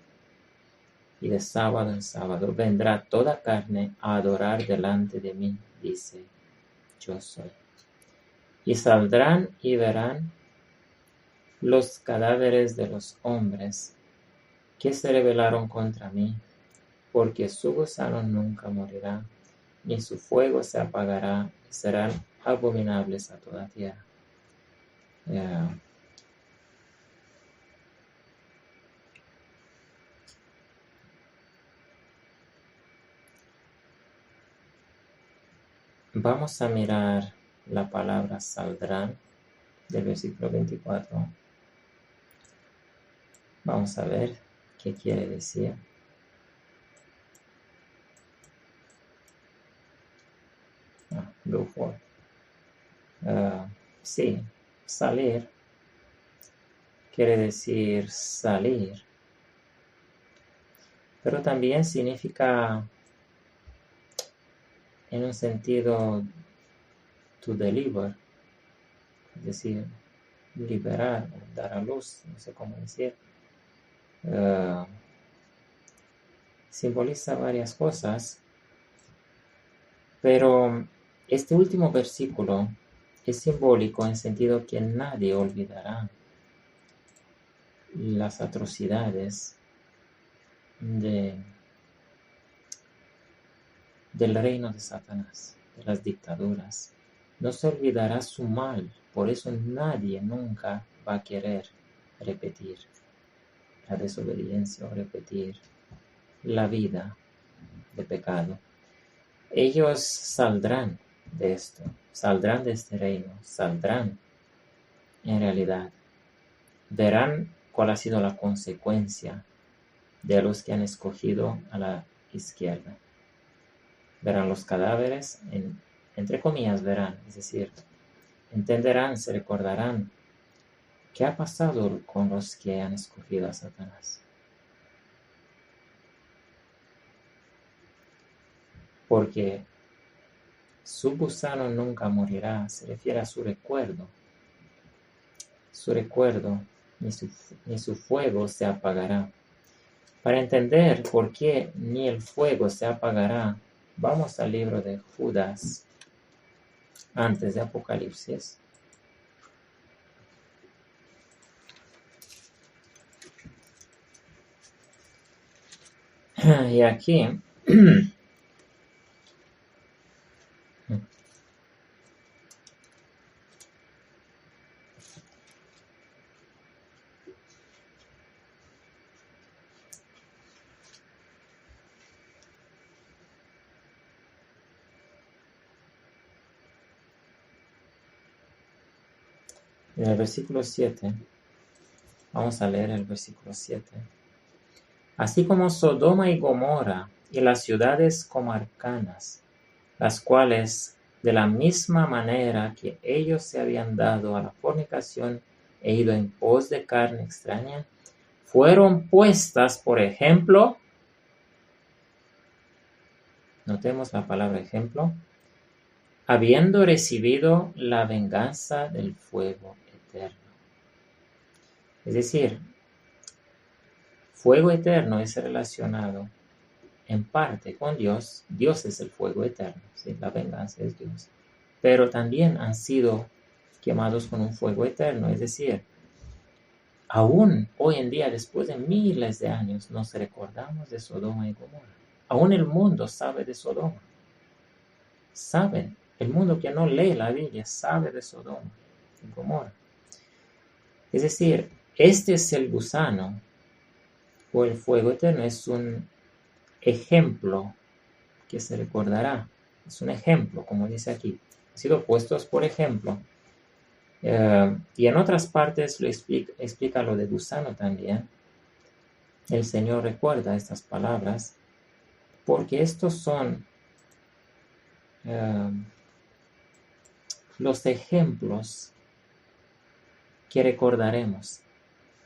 y de sábado en sábado, vendrá toda carne a adorar delante de mí, dice Yo soy. Y saldrán y verán los cadáveres de los hombres que se rebelaron contra mí, porque su gusano nunca morirá, ni su fuego se apagará, y serán abominables a toda tierra. Vamos a mirar la palabra saldrán del versículo 24. Vamos a ver qué quiere decir. Go forth. Sí, salir quiere decir salir, pero también significa en un sentido to deliver, es decir, liberar, dar a luz, no sé cómo decir. Simboliza varias cosas, pero este último versículo es simbólico en sentido que nadie olvidará las atrocidades del reino de Satanás, de las dictaduras. No se olvidará su mal, por eso nadie nunca va a querer repetir la desobediencia o repetir la vida de pecado. Ellos saldrán de esto, saldrán de este reino, saldrán en realidad. Verán cuál ha sido la consecuencia de los que han escogido a la izquierda. Verán los cadáveres, entre comillas verán, es decir, entenderán, se recordarán qué ha pasado con los que han escogido a Satanás. Porque su gusano nunca morirá, se refiere a su recuerdo. Su recuerdo, ni su fuego se apagará. Para entender por qué ni el fuego se apagará, vamos al libro de Judas, antes de Apocalipsis. Y aquí en el versículo 7, vamos a leer el versículo 7. Así como Sodoma y Gomorra y las ciudades comarcanas, las cuales de la misma manera que ellos se habían dado a la fornicación he ido en pos de carne extraña, fueron puestas, por ejemplo, notemos la palabra ejemplo, habiendo recibido la venganza del fuego eterno. Es decir, fuego eterno es relacionado en parte con Dios. Dios es el fuego eterno, ¿sí? La venganza es Dios. Pero también han sido quemados con un fuego eterno, es decir, aún hoy en día, después de miles de años, nos recordamos de Sodoma y Gomorra. Aún el mundo sabe de Sodoma. Saben. El mundo que no lee la Biblia sabe de Sodoma y Gomorra. Es decir, este es el gusano o el fuego eterno. Es un ejemplo que se recordará. Es un ejemplo, como dice aquí. Han sido puestos por ejemplo. Y en otras partes lo explica lo de gusano también. El Señor recuerda estas palabras porque estos son los ejemplos que recordaremos.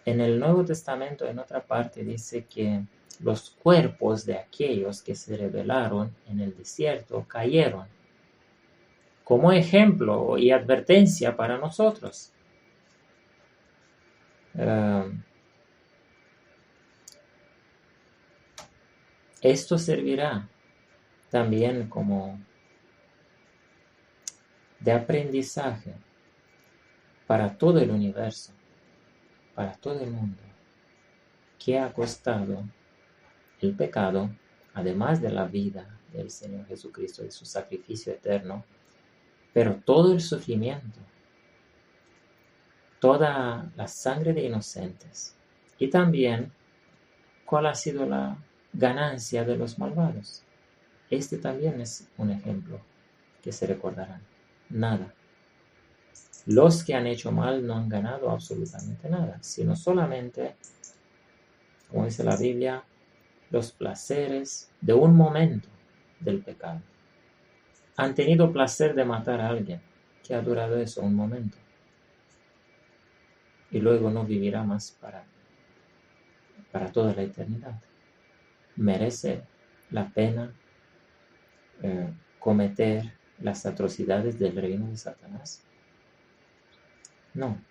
En el Nuevo Testamento, en otra parte, dice que los cuerpos de aquellos que se rebelaron en el desierto cayeron como ejemplo y advertencia para nosotros. Esto servirá también como de aprendizaje para todo el universo, para todo el mundo, que ha costado el pecado, además de la vida del Señor Jesucristo, de su sacrificio eterno, pero todo el sufrimiento, toda la sangre de inocentes, y también cuál ha sido la ganancia de los malvados. Este también es un ejemplo que se recordarán. Nada. Los que han hecho mal no han ganado absolutamente nada, sino solamente, como dice la Biblia, los placeres de un momento del pecado. Han tenido placer de matar a alguien. ¿Qué ha durado eso? Un momento. Y luego no vivirá más para toda la eternidad. ¿Merece la pena cometer las atrocidades del reino de Satanás? No.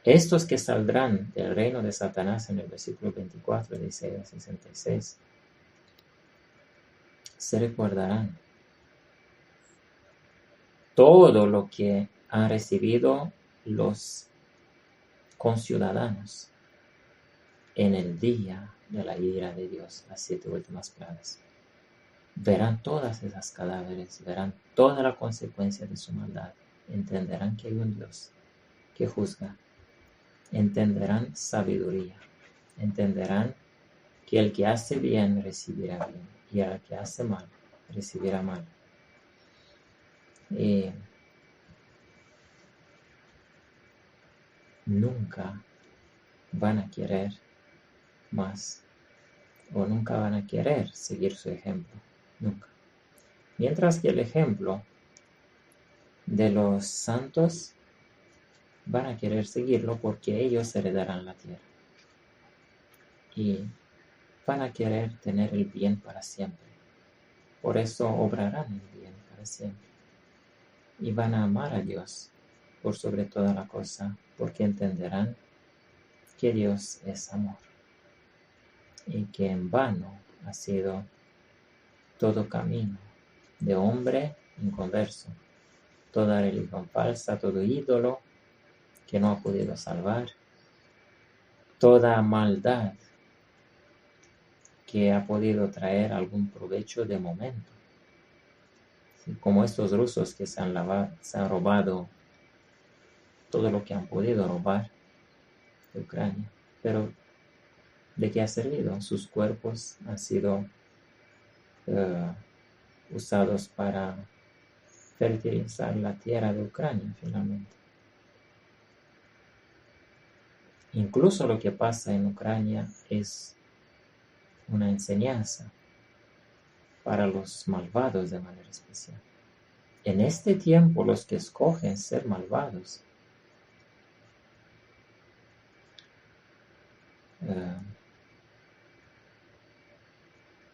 Estos que saldrán del reino de Satanás en el versículo 24 de Isaías 66 se recordarán todo lo que han recibido los conciudadanos en el día de la ira de Dios, las 7 últimas plagas. Verán todas esas cadáveres, verán toda la consecuencia de su maldad, entenderán que hay un Dios que juzga, entenderán sabiduría, entenderán que el que hace bien recibirá bien y el que hace mal recibirá mal. Y nunca van a querer más o nunca van a querer seguir su ejemplo, nunca. Mientras que el ejemplo de los santos van a querer seguirlo porque ellos heredarán la tierra y van a querer tener el bien para siempre. Por eso obrarán el bien para siempre y van a amar a Dios por sobre toda la cosa, porque entenderán que Dios es amor y que en vano ha sido todo camino de hombre inconverso, toda religión falsa, todo ídolo que no ha podido salvar, toda maldad que ha podido traer algún provecho de momento, como estos rusos que se han robado todo lo que han podido robar de Ucrania. Pero ¿de qué ha servido? Sus cuerpos han sido usados para fertilizar la tierra de Ucrania finalmente. Incluso lo que pasa en Ucrania es una enseñanza para los malvados de manera especial. En este tiempo los que escogen ser malvados eh,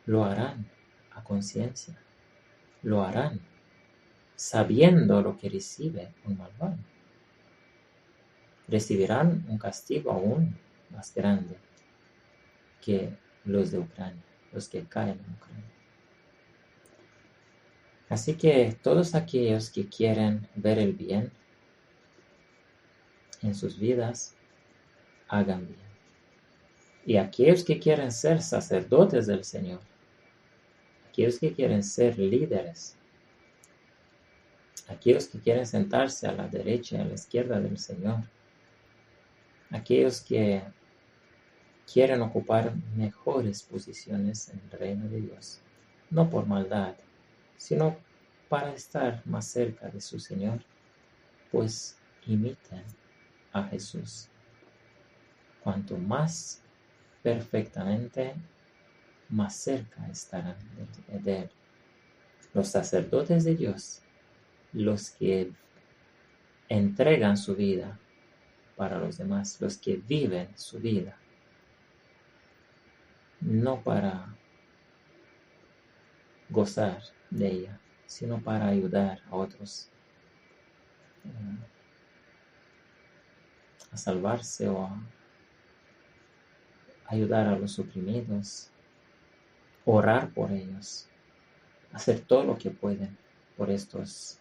lo harán a conciencia, lo harán sabiendo lo que recibe un malvado. Recibirán un castigo aún más grande que los de Ucrania, los que caen en Ucrania. Así que todos aquellos que quieren ver el bien en sus vidas, hagan bien. Y aquellos que quieren ser sacerdotes del Señor, aquellos que quieren ser líderes, aquellos que quieren sentarse a la derecha y a la izquierda del Señor, aquellos que quieren ocupar mejores posiciones en el reino de Dios, no por maldad, sino para estar más cerca de su Señor, pues imiten a Jesús. Cuanto más perfectamente, más cerca estarán de Él. Los sacerdotes de Dios, los que entregan su vida para los demás, los que viven su vida, no para gozar de ella, sino para ayudar a otros a salvarse o a ayudar a los oprimidos, orar por ellos, hacer todo lo que pueden por estos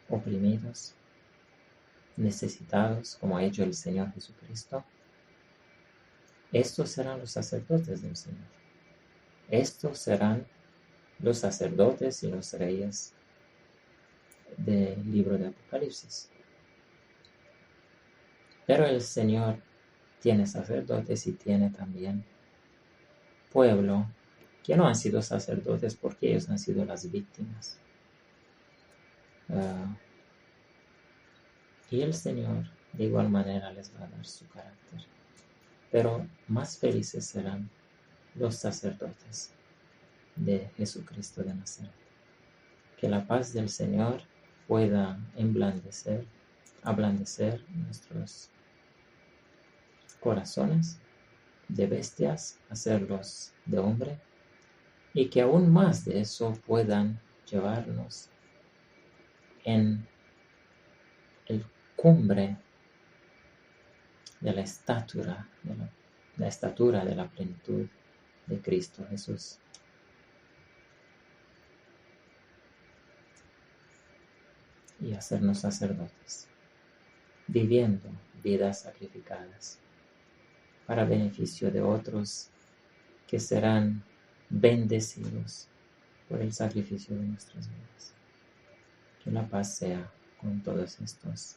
oprimidos, necesitados, como ha hecho el Señor Jesucristo. Estos serán los sacerdotes del Señor. Estos serán los sacerdotes y los reyes del libro de Apocalipsis. Pero el Señor tiene sacerdotes y tiene también pueblo que no han sido sacerdotes porque ellos han sido las víctimas. Y el Señor de igual manera les va a dar su carácter. Pero más felices serán los sacerdotes de Jesucristo de Nazaret. Que la paz del Señor pueda ablandecer nuestros corazones de bestias, hacerlos de hombre, y que aún más de eso puedan llevarnos en el cumbre de la estatura de la plenitud de Cristo Jesús. Y hacernos sacerdotes, viviendo vidas sacrificadas para beneficio de otros que serán bendecidos por el sacrificio de nuestras vidas. Que la paz sea con todos estos